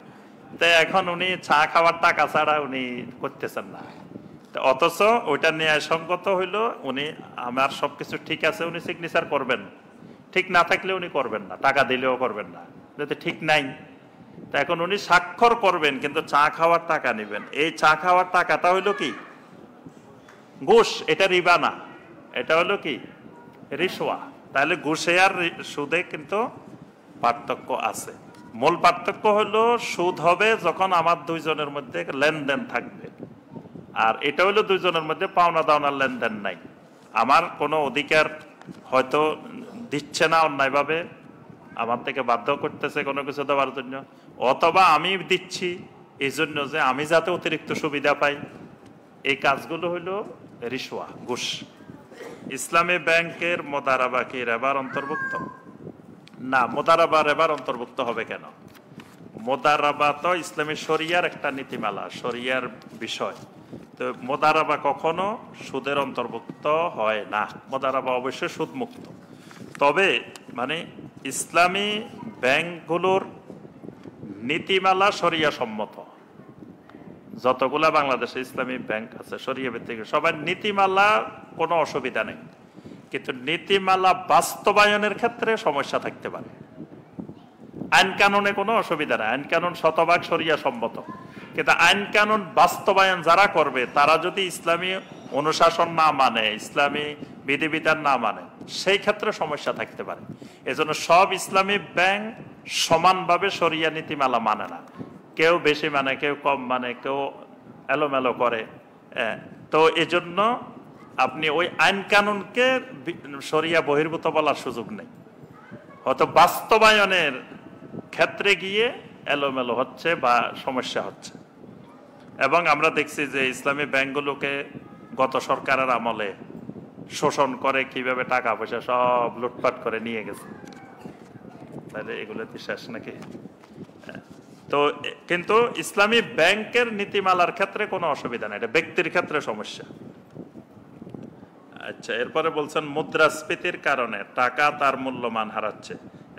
তো এখন উনি চা খাওয়ার টাকা ছাড়া উনি করতেছেন না। অথচ ওইটা ন্যায়সঙ্গত হইলো, উনি আমার সবকিছু ঠিক আছে, উনি সিগনেচার করবেন। ঠিক না থাকলে উনি করবেন না, টাকা দিলেও করবেন না, যদি ঠিক নাই। তা এখন উনি স্বাক্ষর করবেন, কিন্তু চা খাওয়ার টাকা নেবেন। এই চা খাওয়ার টাকাটা হইলো কি? ঘুষ। এটা রিবা না, এটা হলো কি? রিশওয়া। তাহলে ঘুষে আর সুদে কিন্তু পার্থক্য আছে। মূল পার্থক্য হলো সুদ হবে যখন আমার দুইজনের মধ্যে লেনদেন থাকবে, আর এটা হলো দুইজনের মধ্যে পাওনা দাওনার লেনদেন নাই। আমার কোনো অধিকার হয়তো দিচ্ছে না অন্যায়ভাবে, আমার থেকে বাধ্য করতেছে কোনো কিছু দেওয়ার জন্য, অথবা আমি দিচ্ছি এই জন্য যে আমি যাতে অতিরিক্ত সুবিধা পাই। এই কাজগুলো হলো রিশওয়া, ঘুষ। ইসলামী ব্যাংকের মোদারাবা কি রেবার অন্তর্ভুক্ত? না, মোদারাবা রেবার অন্তর্ভুক্ত হবে কেন? মোদারাবা তো ইসলামী শরিয়ার একটা নীতিমালা, শরিয়ার বিষয়। তো মোদারাবা কখনো সুদের অন্তর্ভুক্ত হয় না। মোদারাবা অবশ্যই সুদ মুক্ত। তবে মানে ইসলামী ব্যাংকগুলোর নীতিমালা শরিয়া সম্মত। যতগুলা বাংলাদেশে ইসলামী ব্যাংক আছে শরিয়া ভিত্তিক, সবার নীতিমালা কোনো অসুবিধা নেই, কিন্তু নীতিমালা বাস্তবায়নের ক্ষেত্রে সমস্যা থাকতে পারে। আইন কানুনে কোনো অসুবিধা নেই, আইন কানুন শতভাগ শরিয়া সম্মত, কিন্তু আইন কানুন বাস্তবায়ন যারা করবে তারা যদি ইসলামী অনুশাসন না মানে, ইসলামী বিধিবিধান না মানে, সেই ক্ষেত্রে সমস্যা থাকতে পারে। এজন্য সব ইসলামী ব্যাংক সমানভাবে শরিয়া নীতিমালা মানে না। কেউ বেশি মানে, কেউ কম মানে, কেউ এলোমেলো করে। তো এজন্য আপনি ওই আইন কানুনকে শরিয়া বহির্ভূত বলার সুযোগ নেই। হয়তো বাস্তবায়নের ক্ষেত্রে গিয়ে এলোমেলো হচ্ছে বা সমস্যা হচ্ছে। এবং আমরা দেখছি যে ইসলামী ব্যাংকগুলোকে গত সরকারের আমলে শোষণ করে, কিভাবে টাকা পয়সা সব লুটপাট করে নিয়ে গেছে। তাহলে এগুলোতে শেষ নাকি? তো কিন্তু ইসলামী ব্যাংকের নীতিমালার ক্ষেত্রে কোনো অসুবিধা নেই, এটা ব্যক্তির ক্ষেত্রে সমস্যা। আচ্ছা, এরপরে বলছেন মুদ্রাস্ফীতির কারণে টাকা তার মূল্যমান হারাচ্ছে।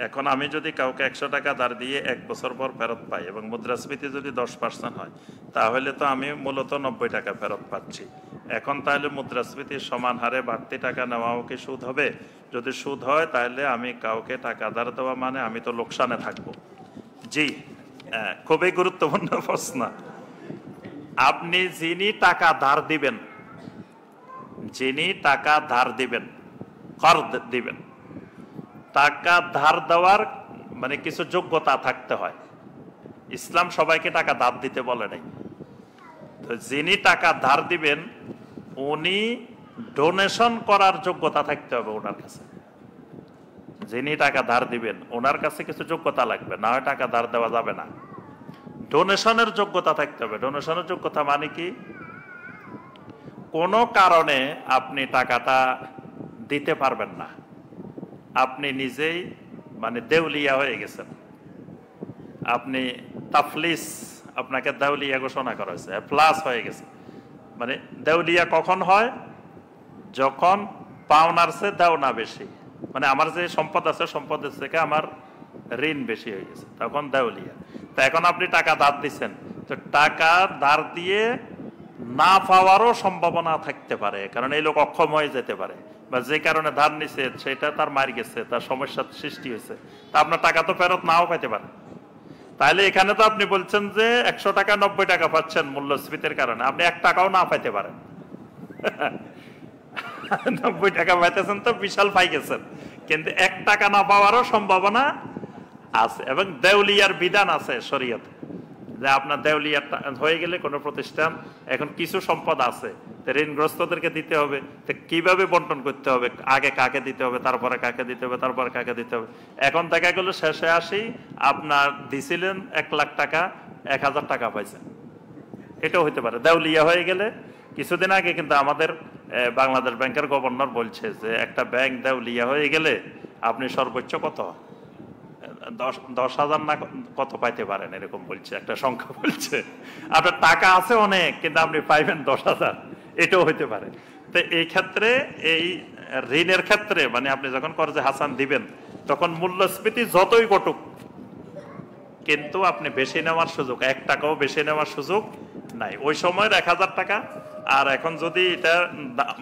এখন আমি যদি কাউকে 100 টাকা ধার দিয়ে 1 বছর পর ফেরত পাই এবং মুদ্রাস্ফীতি যদি 10% হয়, তাহলে তো আমি মূলত 90 টাকা ফেরত পাচ্ছি। এখন তাহলে মুদ্রাস্ফীতির সমান হারে বাড়তি টাকা নেওয়াও কি সুদ হবে? যদি সুদ হয় তাহলে আমি কাউকে টাকা ধার দেওয়া মানে আমি তো লোকসানে থাকবো। জি, খুবই গুরুত্বপূর্ণ প্রশ্ন। আপনি যিনি টাকা ধার দিবেন, কর্জ দিবেন, টাকা ধার দেওয়ার মানে কিছু যোগ্যতা থাকতে হয়। ইসলাম সবাইকে টাকা ধার দিতে বলে নাই। তো যিনি টাকা ধার দিবেন উনি ডোনেশন করার যোগ্যতা থাকতে হবে ওনার কাছে। যিনি টাকা ধার দিবেন ওনার কাছে কিছু যোগ্যতা লাগবে, না হয় টাকা ধার দেওয়া যাবে না। ডোনেশনের যোগ্যতা থাকতে হবে। ডোনেশনের যোগ্যতা মানে কি? কোনো কারণে আপনি টাকাটা দিতে পারবেন না, আপনি নিজেই মানে দেউলিয়া হয়ে গেছেন, আপনি তাফলিস, আপনাকে দেউলিয়া ঘোষণা করা হয়েছে, প্লাস হয়ে গেছে। মানে দেউলিয়া কখন হয়? যখন পাওনার চেয়ে দেওনা বেশি, মানে আমার যে সম্পদ আছে সম্পদের থেকে আমার ঋণ বেশি হয়ে গেছে, তখন দেউলিয়া। তো এখন আপনি টাকা ধার দিচ্ছেন, তো টাকা ধার দিয়ে না পাওয়ারও সম্ভাবনা থাকতে পারে, কারণ এই লোক অক্ষম হয়ে যেতে পারে, বা যে কারণে ধার নিছে সেটা তার মার গেছে, তার সমস্যার সৃষ্টি হয়েছে, তা আপনার টাকা তো ফেরত নাও পাইতে পারে। তাহলে এখানে তো আপনি বলছেন যে 100 টাকা 90 টাকা পাচ্ছেন মূল্যস্ফীতির কারণে, আপনি 1 টাকাও না পাইতে পারেন। 90 টাকা পাইতেছেন তো বিশাল পাই গেছেন, কিন্তু 1 টাকা না পাওয়ারও সম্ভাবনা আছে। এবং দেউলিয়ার বিধান আছে শরীয়তে, যে আপনার দেউলিয়া হয়ে গেলে কোনো প্রতিষ্ঠান এখন কিছু সম্পদ আছে, ঋণগ্রস্তদেরকে দিতে হবে, তো কিভাবে বন্টন করতে হবে, আগে কাকে দিতে হবে, তারপরে কাকে দিতে হবে, তারপরে কাকে দিতে হবে। এখন দেখা গেল শেষে আসি আপনার দিছিলেন 1 লাখ টাকা, 1000 টাকা পাইছেন, এটাও হইতে পারে দেউলিয়া হয়ে গেলে। কিছুদিন আগে কিন্তু আমাদের বাংলাদেশ ব্যাংকের গভর্নর বলছে যে একটা ব্যাংক দেউলিয়া হয়ে গেলে আপনি সর্বোচ্চ কত 10,000 না কত পাইতে পারেন, এরকম বলছে, একটা সংখ্যা বলছে। আপনার টাকা আছে অনেক, কিন্তু আপনি পাইবেন 10,000, এটাও হইতে পারে। তো এই ক্ষেত্রে এই ঋণের ক্ষেত্রে মানে আপনি যখন কর্জে হাসান দিবেন, তখন মূল্যস্ফীতি যতই ঘটুক, কিন্তু আপনি বেশি নেওয়ার সুযোগ, 1 টাকাও বেশি নেওয়ার সুযোগ নাই। ওই সময়ের 1000 টাকা, আর এখন যদি এটা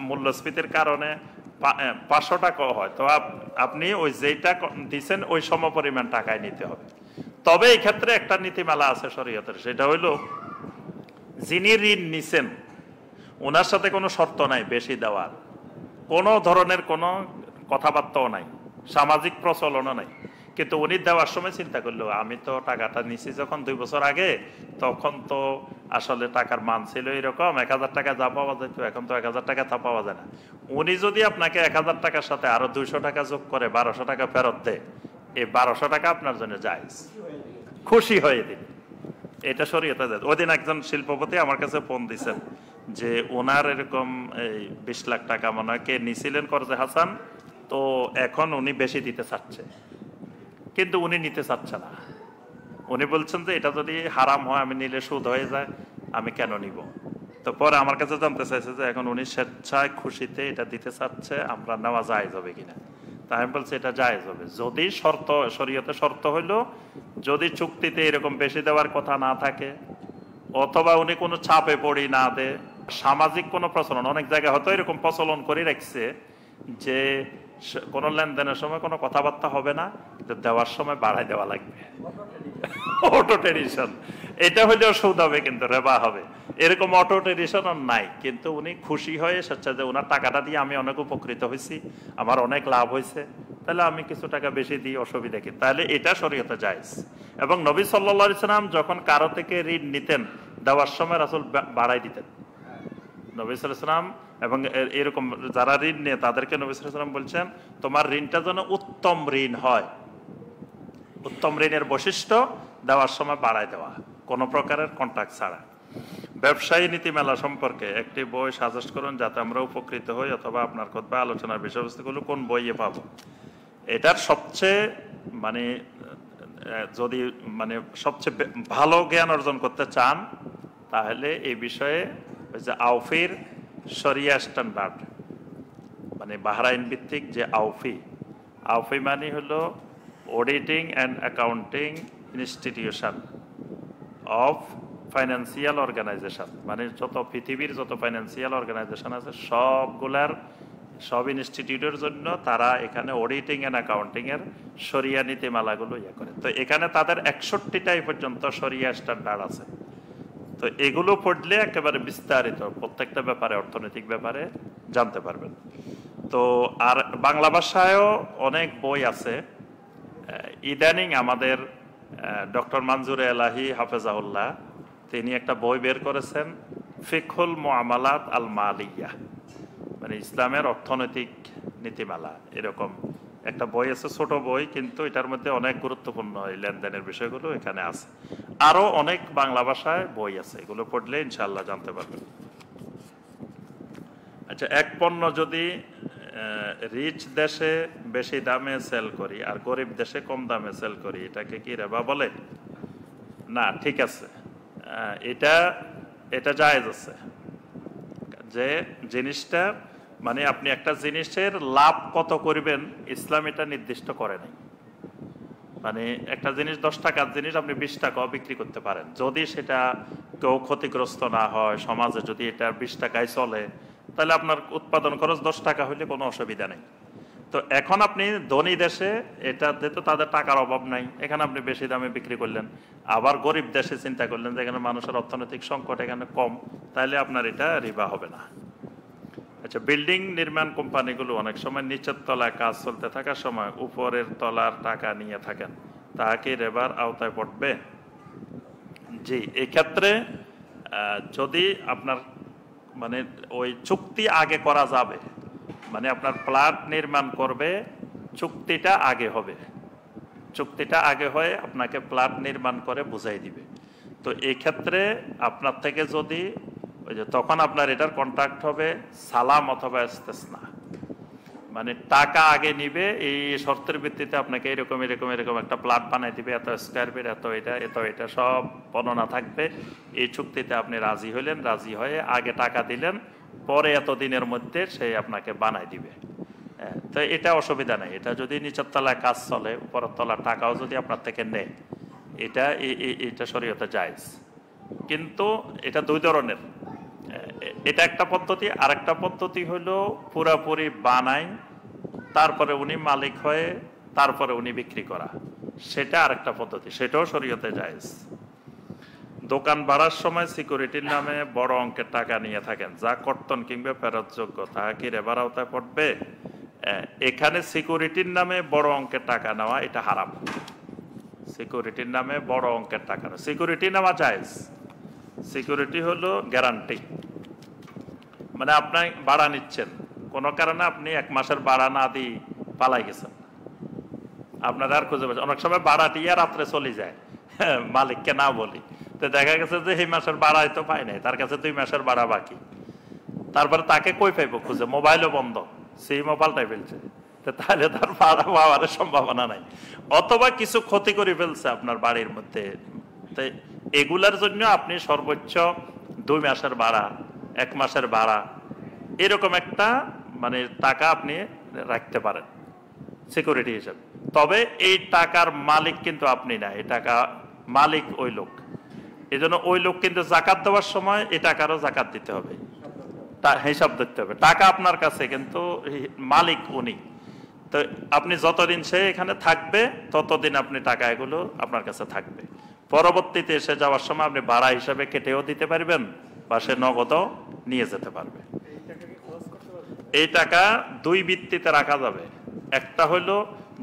মূল্যস্ফীতির কারণে 500 টাকাও হয়, তো আপনি ওই যেটা দিচ্ছেন ওই সমপরিমাণ টাকায় নিতে হবে। তবে এই ক্ষেত্রে একটা নীতিমালা আছে শরীয়তের, সেটা হইলো যিনি ঋণ নিছেন ওনার সাথে কোনো শর্ত নাই বেশি দেওয়ার, কোনো ধরনের কোনো কথাবার্তাও নাই, সামাজিক প্রচলনও নাই। কিন্তু উনি দেওয়ার সময় চিন্তা করলো, আমি তো টাকাটা নিছি যখন 2 বছর আগে, তখন তো আসলে টাকার মান ছিল এরকম, 1000 টাকা যা পাওয়া যেত, এখন তো 1000 টাকা তা পাওয়া যায় না। উনি যদি আপনাকে 1000 টাকার সাথে আরো 200 টাকা যোগ করে 1200 টাকা ফেরত দেয়, এই 1200 টাকা আপনার জন্য জায়েজ, খুশি হয়ে দিন, এটা শরীয়তে যায়। ওই দিন একজন শিল্পপতি আমার কাছে ফোন দিচ্ছেন যে ওনার এরকম এই 20 লাখ টাকা মনে হয় কে নিছিলেন কর্জে হাসান, তো এখন উনি বেশি দিতে চাচ্ছে, কিন্তু উনি নিতে চাচ্ছে না। উনি বলছেন যে এটা যদি হারাম হয়, আমি নিলে সুদ হয়ে যায়, আমি কেন নিব। তো পরে আমার কাছে জানতে চাইছে যে এখন উনি স্বেচ্ছায় খুশিতে এটা দিতে চাচ্ছে, আমরা নেওয়া জায়েজ হবে কিনা। তাই আমি বলছি এটা জায়েজ হবে, যদি শর্ত, শরীয়তে শর্ত হইলো যদি চুক্তিতে এরকম বেশি দেওয়ার কথা না থাকে, অথবা উনি কোনো চাপে পড়ি না দেয়, সামাজিক কোনো প্রচলন, অনেক জায়গায় হয়তো এরকম প্রচলন করে রাখছে যে কোনো লেনদেনের সময় কোনো কথাবার্তা হবে না, কিন্তু দেওয়ার সময় বাড়াই দেওয়া লাগবে, অটো ট্রেডিশন, এটা হইলেও সুদ হবে কিন্তু রেবা হবে। এরকম অটো ট্রেডিশন নাই, কিন্তু উনি খুশি হয়ে এসেছে যে ওনার টাকাটা দিয়ে আমি অনেক উপকৃত হয়েছি, আমার অনেক লাভ হয়েছে, তাহলে আমি কিছু টাকা বেশি দিই, অসুবিধা কি, তাহলে এটা শরীয়তে জায়েজ। এবং নবী সাল্লাল্লাহু আলাইহি সাল্লাম যখন কারো থেকে ঋণ নিতেন, দেওয়ার সময় রাসূল বাড়াই দিতেন নবী সাল্লাল্লাহু আলাইহি সাল্লাম। এবং এরকম যারা ঋণ নেয় তাদেরকে নবী সাল্লাল্লাহু আলাইহি সাল্লাম বলছেন, তোমার ঋণটা যেন উত্তম ঋণ হয়, উত্তম ঋণের বৈশিষ্ট্য দেওয়ার সময় বাড়াই দেওয়া, কোনো প্রকারের কন্ট্রাক্ট ছাড়া। ব্যবসায়ী নীতিমালা সম্পর্কে একটি বই সাজেস্ট করুন যাতে আমরা উপকৃত হই, অথবা আপনার কথা আলোচনার বিষয়বস্তুগুলো কোন বইয়ে পাবো। এটার সবচেয়ে মানে যদি মানে সবচেয়ে ভালো জ্ঞান অর্জন করতে চান, তাহলে এই বিষয়ে ওই যে আউফির শরিয়া স্ট্যান্ডার্ড, মানে বাহরাইন ভিত্তিক যে আউফি মানে হলো auditing and accounting institution of financial organization, মানে যত পৃথিবীর যত ফাইন্যান্সিয়াল অর্গানাইজেশন আছে সব ইনস্টিটিউটের জন্য তারা এখানে অডিটিং অ্যান্ড অ্যাকাউন্টিং এর শরিয়া নীতিমালাগুলো ইয়ে করে। তো এখানে তাদের 61টাই পর্যন্ত শরিয়া স্ট্যান্ডার্ড আছে। তো এগুলো পড়লে একেবারে বিস্তারিত প্রত্যেকটা ব্যাপারে, অর্থনৈতিক ব্যাপারে জানতে পারবেন। তো আর বাংলা ভাষায়ও অনেক বই আছে। ইদানিং আমাদের ডক্টর মনজুর এলাহি হাফেজাহুল্লাহ তিনি একটা বই বের করেছেন, ফিকহুল মুআমালাত আল মালিয়া, মানে ইসলামের অর্থনৈতিক নীতিমালা, এরকম একটা বই আছে, ছোট বই, কিন্তু এটার মধ্যে অনেক গুরুত্বপূর্ণ এই লেনদেনের বিষয়গুলো এখানে আছে। আরো অনেক বাংলা ভাষায় বই আছে, এগুলো পড়লে ইনশাআল্লাহ জানতে পারবেন। আচ্ছা, এক পণ্য যদি রিচ দেশে বেশি দামে সেল করি আর গরিব দেশে কম দামে সেল করি, এটাকে কি রেবা বলে? না, ঠিক আছে, এটা এটা জায়েজ আছে যে জিনিসটা মানে আপনি একটা জিনিসের লাভ কত করবেন ইসলাম এটা নির্দিষ্ট করে নাই। মানে একটা জিনিস 10 টাকার জিনিস আপনি 20 টাকাও বিক্রি করতে পারেন, যদি সেটা কেউ ক্ষতিগ্রস্ত না হয়, সমাজে যদি এটা 20 টাকায় চলে, তাহলে আপনার উৎপাদন খরচ 10 টাকা হইলে কোনো অসুবিধা নেই। তো এখন আপনি ধনী দেশে এটা যেহেতু তাদের টাকার অভাব নাই, এখানে আপনি বেশি দামে বিক্রি করলেন। আবার গরিব দেশে চিন্তা করলেন যে এখানে মানুষের অর্থনৈতিক সংকট এখানে কম, তাহলে আপনার এটা রিবা হবে না। আচ্ছা, বিল্ডিং নির্মাণ কোম্পানিগুলো অনেক সময় নিচের তলায় কাজ চলতে থাকার সময় উপরের তলার টাকা নিয়ে থাকেন, তাহা কি রেবার আওতায় পড়বে? জি, এক্ষেত্রে যদি আপনার মানে ওই চুক্তি আগে করা যাবে, মানে আপনার প্লট নির্মাণ করবে, চুক্তিটা আগে হবে, চুক্তিটা আগে হয়ে আপনাকে প্লট নির্মাণ করে বুঝাই দিবে। তো এই ক্ষেত্রে আপনার থেকে যদি ওই যে তখন আপনার এটার কন্ট্রাক্ট হবে সালাম অথবা ইস্তেসনা, মানে টাকা আগে নিবে, এই শর্তের ভিত্তিতে আপনাকে এরকম এরকম এরকম একটা প্লট বানাই দিবে, এত স্কোয়ার ফিট, এত এটা এত এটা সব বর্ণনা থাকবে। এই চুক্তিতে আপনি রাজি হইলেন, রাজি হয়ে আগে টাকা দিলেন, পরে এত দিনের মধ্যে সে আপনাকে বানাই দিবে। তো এটা অসুবিধা নেই। এটা যদি নিচের তলায় কাজ চলে, উপরের তলার টাকাও যদি আপনার থেকে নেয়, এটা শরীয়তে জায়েজ। কিন্তু এটা দুই ধরনের, এটা একটা পদ্ধতি। আর একটা পদ্ধতি হলো পুরাপুরি বানাই তারপরে উনি মালিক হয়ে তারপরে উনি বিক্রি করা, সেটা আরেকটা পদ্ধতি, সেটাও শরীয়তে জায়েজ। দোকান ভাড়ার সময় সিকিউরিটির নামে বড় অঙ্কের টাকা নিয়ে থাকেন, যা কর্তন কিংবা ফেরতযোগ্য, তাহা কি রেবার আওতায় পড়বে? এখানে সিকিউরিটির নামে বড় অঙ্কের টাকা নেওয়া এটা হারাম। সিকিউরিটির নামে বড় অঙ্কের টাকা নেওয়া, সিকিউরিটি নেওয়া জায়েজ। সিকিউরিটি হলো গ্যারান্টি, মানে আপনি ভাড়া নিচ্ছেন, কোনো কারণে আপনি 1 মাসের ভাড়া না দিয়ে পালাই গেছেন, আপনার আর খুঁজে পাচ্ছেন। অনেক সময় ভাড়াটিয়া রাত্রে চলে যায়, মালিককে না বলি, তো দেখা গেছে যে এই মাসের ভাড়া হয়তো পাই নাই, তার কাছে 2 মাসের ভাড়া বাকি। তারপরে তাকে কই পাইব খুঁজে, মোবাইলও বন্ধ, সিমও পাল্টাই ফেলছে, তাহলে তার ভাড়া পাওয়ার সম্ভাবনা নাই। অথবা কিছু ক্ষতি করে ফেলছে আপনার বাড়ির মধ্যে, তাই এগুলার জন্য আপনি সর্বোচ্চ 2 মাসের ভাড়া, 1 মাসের ভাড়া, এরকম একটা মানে টাকা আপনি রাখতে পারেন সিকিউরিটি হিসেবে। তবে এই টাকার মালিক কিন্তু আপনি না, এই টাকা মালিক ওই লোক। এই জন্য ওই লোক কিন্তু জাকাত দেওয়ার সময় এই টাকারও জাকাত দিতে হবে, হিসাব দেখতে হবে। টাকা আপনার কাছে কিন্তু মালিক উনি, তো আপনি যতদিন সে এখানে থাকবে ততদিন আপনি টাকা এগুলো আপনার কাছে থাকবে। পরবর্তীতে এসে যাওয়ার সময় আপনি ভাড়া হিসাবে কেটেও দিতে পারবেন বা সে নগদও নিয়ে যেতে পারবে। এই টাকা 2 ভিত্তিতে রাখা যাবে। একটা হলো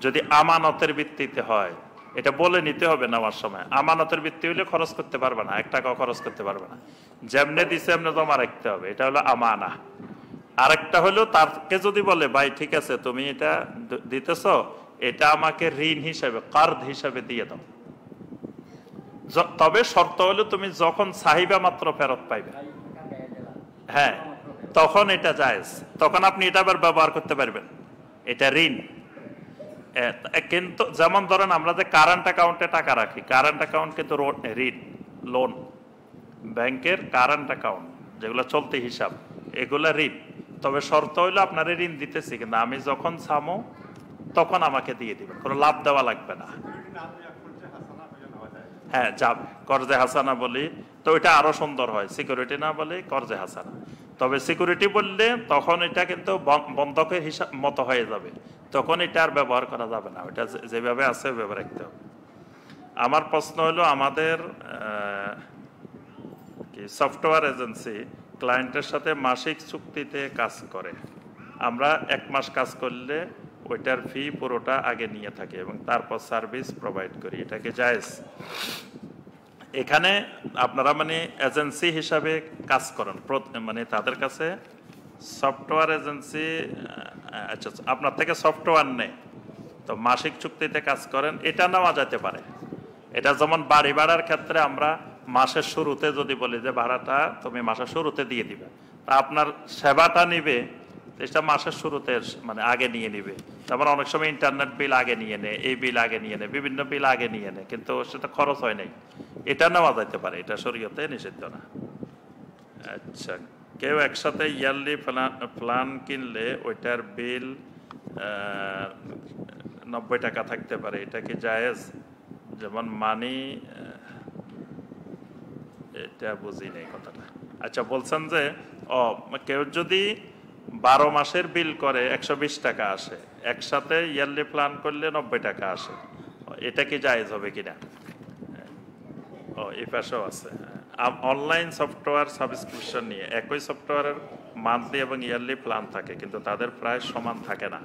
যদি আমানতের ভিত্তিতে হয়, এটা বলে নিতে হবে নেওয়ার সময়। আমানতের ভিত্তি হলে খরচ করতে পারবে না, 1 টাকাও খরচ করতে পারবে না, যেমনে দিছে এমনি জমা রাখতে হবে, এটা হলো আমানা। আরেকটা হলো তারকে যদি বলে ভাই ঠিক আছে তুমি এটা দিতেছ, এটা আমাকে ঋণ হিসাবে কার্দ হিসাবে দিয়ে দাও, তবে শর্ত হলো তুমি যখন চাহিবা মাত্র ফেরত পাইবে, হ্যাঁ তখন এটা জায়েজ, তখন আপনি এটা আবার ব্যবহার করতে পারবেন, এটা ঋণ। কিন্তু যেমন ধরেন আমরা যে কারেন্ট অ্যাকাউন্টে টাকা রাখি, কারেন্ট অ্যাকাউন্ট কিন্তু ঋণ, লোন, ব্যাংকের কারেন্ট অ্যাকাউন্ট যেগুলো চলতি হিসাব, এগুলো ঋণ। তবে শর্ত হইলো আপনার ঋণ দিতেছি কিন্তু আমি যখন ছামো তখন আমাকে দিয়ে দিবেন, কোনো লাভ দেওয়া লাগবে না। হ্যাঁ যাবে, কর্জে হাসানা বলি তো এটা আরো সুন্দর হয়, সিকিউরিটি না বলে কর্জে হাসানা। তবে সিকিউরিটি বললে তখন এটা কিন্তু বন্ধকের হিসাব মতো হয়ে যাবে, তখন এটা আর ব্যবহার করা যাবে না, ওটা যেভাবে আছে ওইভাবে রাখতে হবে। আমার প্রশ্ন হলো আমাদের কি সফটওয়্যার এজেন্সি ক্লায়েন্টের সাথে মাসিক চুক্তিতে কাজ করে, আমরা 1 মাস কাজ করলে ওইটার ফি পুরোটা আগে নিয়ে থাকি এবং তারপর সার্ভিস প্রোভাইড করি, এটাকে জায়েজ? এখানে আপনারা মানে এজেন্সি হিসাবে কাজ করেন, মানে তাদের কাছে সফটওয়্যার এজেন্সি আচ্ছা আপনার থেকে সফটওয়্যার নেই, তো মাসিক চুক্তিতে কাজ করেন, এটা নেওয়া যেতে পারে। এটা যেমন বাড়ি ভাড়ার ক্ষেত্রে আমরা মাসের শুরুতে যদি বলি যে ভাড়াটা তুমি মাসের শুরুতে দিয়ে দিবে, তা আপনার সেবাটা নিবে এটা মাসের শুরুতে মানে আগে নিয়ে নিবে। তারপর অনেক সময় ইন্টারনেট বিল আগে নিয়ে নেয়, এই বিল আগে নিয়ে নেয়, বিভিন্ন বিল আগে নিয়ে নেয়, কিন্তু সেটা খরচ হয় নাই। এটা নেওয়া যাইতে পারে, এটা শরীয়তে নিষিদ্ধ না। আচ্ছা, কেউ একসাথে ইয়ারলি প্ল্যান কিনলে ওইটার বিল 90 টাকা থাকতে পারে, এটা কি জায়েজ? যেমন মানি, এটা বুঝি নেই কথাটা। আচ্ছা, বলছেন যে কেউ যদি 12 মাসের বিল করে 120 টাকা আসে, একসাথে ইয়ারলি প্ল্যান করলে 90 টাকা আসে, এটা কি জায়েজ হবে কিনা? এই পাশেও আছে অনলাইন সফটওয়্যার সাবস্ক্রিপশন নিয়ে, একই সফটওয়্যারের মান্থলি এবং ইয়ারলি প্ল্যান থাকে, কিন্তু তাদের প্রায় সমান থাকে না।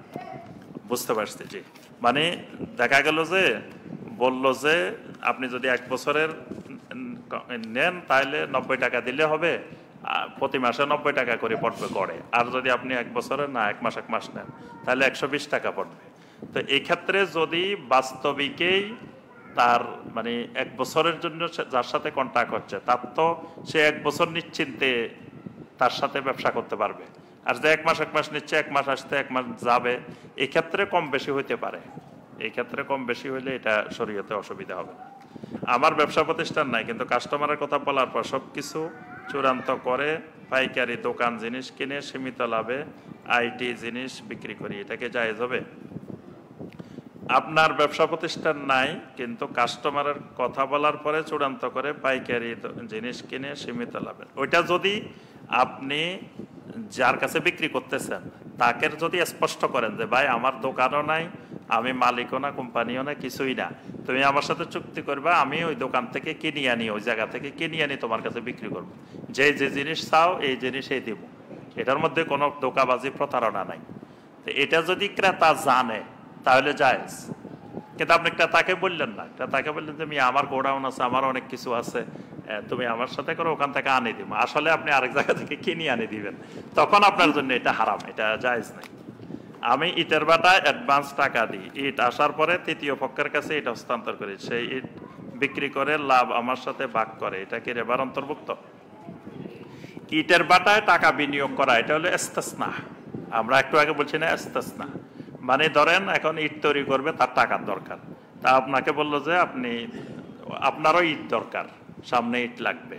বুঝতে পারছি, জি। মানে দেখা গেল যে বলল যে আপনি যদি 1 বছরের নেন তাহলে 90 টাকা দিলে হবে, প্রতি মাসে 90 টাকা করে পড়বে গড়ে। আর যদি আপনি 1 বছরের না 1 মাস 1 মাস নেন তাহলে 120 টাকা পড়বে। তো এই ক্ষেত্রে যদি বাস্তবিকেই তার মানে 1 বছরের জন্য যার সাথে কন্ট্রাক্ট হচ্ছে, তার তো সে 1 বছর নিশ্চিন্তে তার সাথে ব্যবসা করতে পারবে। আর যে 1 মাস 1 মাস নিচ্ছে, 1 মাস আসতে 1 মাস যাবে, এই ক্ষেত্রে কম বেশি হইতে পারে। এই ক্ষেত্রে কম বেশি হইলে এটা শরীয়তে অসুবিধা হবে না। আমার ব্যবসা প্রতিষ্ঠান নাই, কিন্তু কাস্টমারের কথা বলার পর সবকিছু চূড়ান্ত করে পাইকারি দোকান জিনিস কিনে সীমিত লাভে আইটি জিনিস বিক্রি করি, এটাকে জায়েজ হবে? আপনার ব্যবসা প্রতিষ্ঠান নাই, কিন্তু কাস্টমারের কথা বলার পরে চূড়ান্ত করে পাইকারি জিনিস কিনে সীমিত লাভে, ওইটা যদি আপনি যার কাছে বিক্রি করতেছেন তাকে যদি স্পষ্ট করেন যে ভাই আমার দোকানও নাই, আমি মালিকও না, কোম্পানিও না, কিছুই না, তুমি আমার সাথে চুক্তি করবে, আমি ওই দোকান থেকে কিনে আনি, ওই জায়গা থেকে কিনে আনি তোমার কাছে বিক্রি করবো, যে যে জিনিস চাও এই জিনিসই দিব, এটার মধ্যে কোনো ধোঁকাবাজি প্রতারণা নাই। তো এটা যদি ক্রেতা জানে তাহলে জায়েজ। কিন্তু আপনি ক্রেতাকে বললেন না, ক্রেতাকে বললেন যে আমার গোডাউন আছে, আমার অনেক কিছু আছে, তুমি আমার সাথে করে ওখান থেকে আনি দিব, আসলে আপনি আরেক জায়গা থেকে কিনে আনি দিবেন, তখন আপনার জন্য এটা হারাম, এটা জায়েজ নাই। আমি ইটের বাটা অ্যাডভান্স টাকা দিই, ইট আসার পরে তৃতীয় পক্ষের কাছে এটা হস্তান্তর করি, সেই ইট বিক্রি করে লাভ আমার সাথে ভাগ করে, এটা কি রেবার অন্তর্ভুক্ত? ইটের বাটায় টাকা বিনিয়োগ করা এটা হলো ইস্তেসনা। আমরা একটু আগে বলছি না ইস্তেসনা, মানে ধরেন এখন ইট তৈরি করবে, তার টাকার দরকার, তা আপনাকে বললো যে আপনারও ইট দরকার, সামনে ইট লাগবে,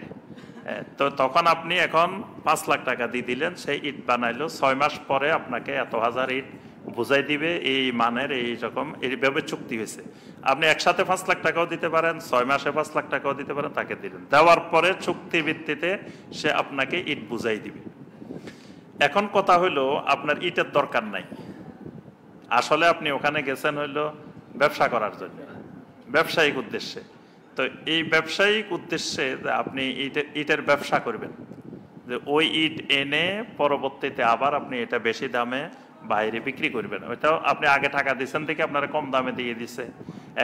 তো তখন আপনি এখন 5 লাখ টাকা দিয়ে দিলেন, সেই ইট বানাইলো, 6 মাস পরে আপনাকে এত হাজার ইট বুঝাই দিবে, এই মানের এই রকম, এইভাবে চুক্তি হয়েছে। আপনি একসাথে 5 লাখ টাকাও দিতে পারেন, 6 মাসে 5 লাখ টাকাও দিতে পারেন, তাকে দিলেন, দেওয়ার পরে চুক্তি ভিত্তিতে সে আপনাকে ইট বুঝাই দিবে। এখন কথা হইলো আপনার ইটের দরকার নাই, আসলে আপনি ওখানে গেছেন হইলো ব্যবসা করার জন্য, ব্যবসায়িক উদ্দেশ্যে। তো এই ব্যবসায়িক উদ্দেশ্যে আপনি ইটের ব্যবসা করবেন, যে ওই ইট এনে পরবর্তীতে আবার আপনি এটা বেশি দামে বাইরে বিক্রি করবেন, ওইটাও আপনি আগে টাকা দিচ্ছেন থেকে আপনারা কম দামে দিয়ে দিছে,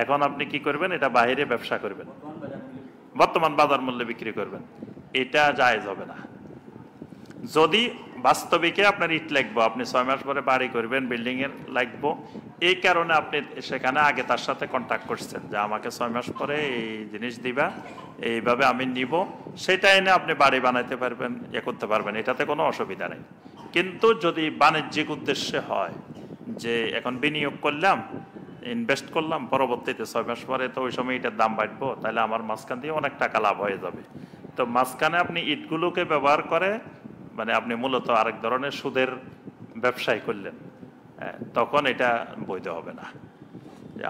এখন আপনি কি করবেন, এটা বাইরে ব্যবসা করবেন, বর্তমান বাজার মূল্যে বিক্রি করবেন, এটা জায়েজ হবে না। যদি বাস্তবিকে আপনার ইট লাগবো, আপনি 6 মাস পরে বাড়ি করবেন, বিল্ডিং এর লাগবো, এই কারণে আপনি সেখানে আগে তার সাথে কন্ট্যাক্ট করছেন যে আমাকে 6 মাস পরে এই জিনিস দিবা, এইভাবে আমি নিব, সেটা এনে আপনি বাড়ি বানাইতে পারবেন, করতে পারবেন, এটাতে কোনো অসুবিধা নেই। কিন্তু যদি বাণিজ্যিক উদ্দেশ্যে হয় যে এখন বিনিয়োগ করলাম, ইনভেস্ট করলাম, পরবর্তীতে 6 মাস পরে তো ওই সময় এটার দাম বাড়বো, তাহলে আমার মাঝখান দিয়ে অনেক টাকা লাভ হয়ে যাবে, তো মাঝখানে আপনি ইটগুলোকে ব্যবহার করে মানে আপনি মূলত আরেক ধরনের সুদের ব্যবসায় করলেন, তখন এটা বৈধ হবে না।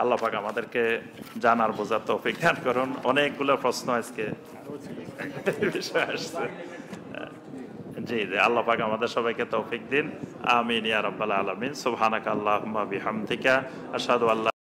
আল্লাহ পাক আমাদেরকে জানার বোঝার তৌফিক দান করুন। অনেকগুলো প্রশ্ন আজকে বিষয় আসছে, জি জি, আল্লাহ পাক আমাদের সবাইকে তৌফিক দিন, আমিন ইয়া রাব্বাল আলামিন। সুবহানাকা আল্লাহুম্মা বিহামদিকা আশহাদু আল্লা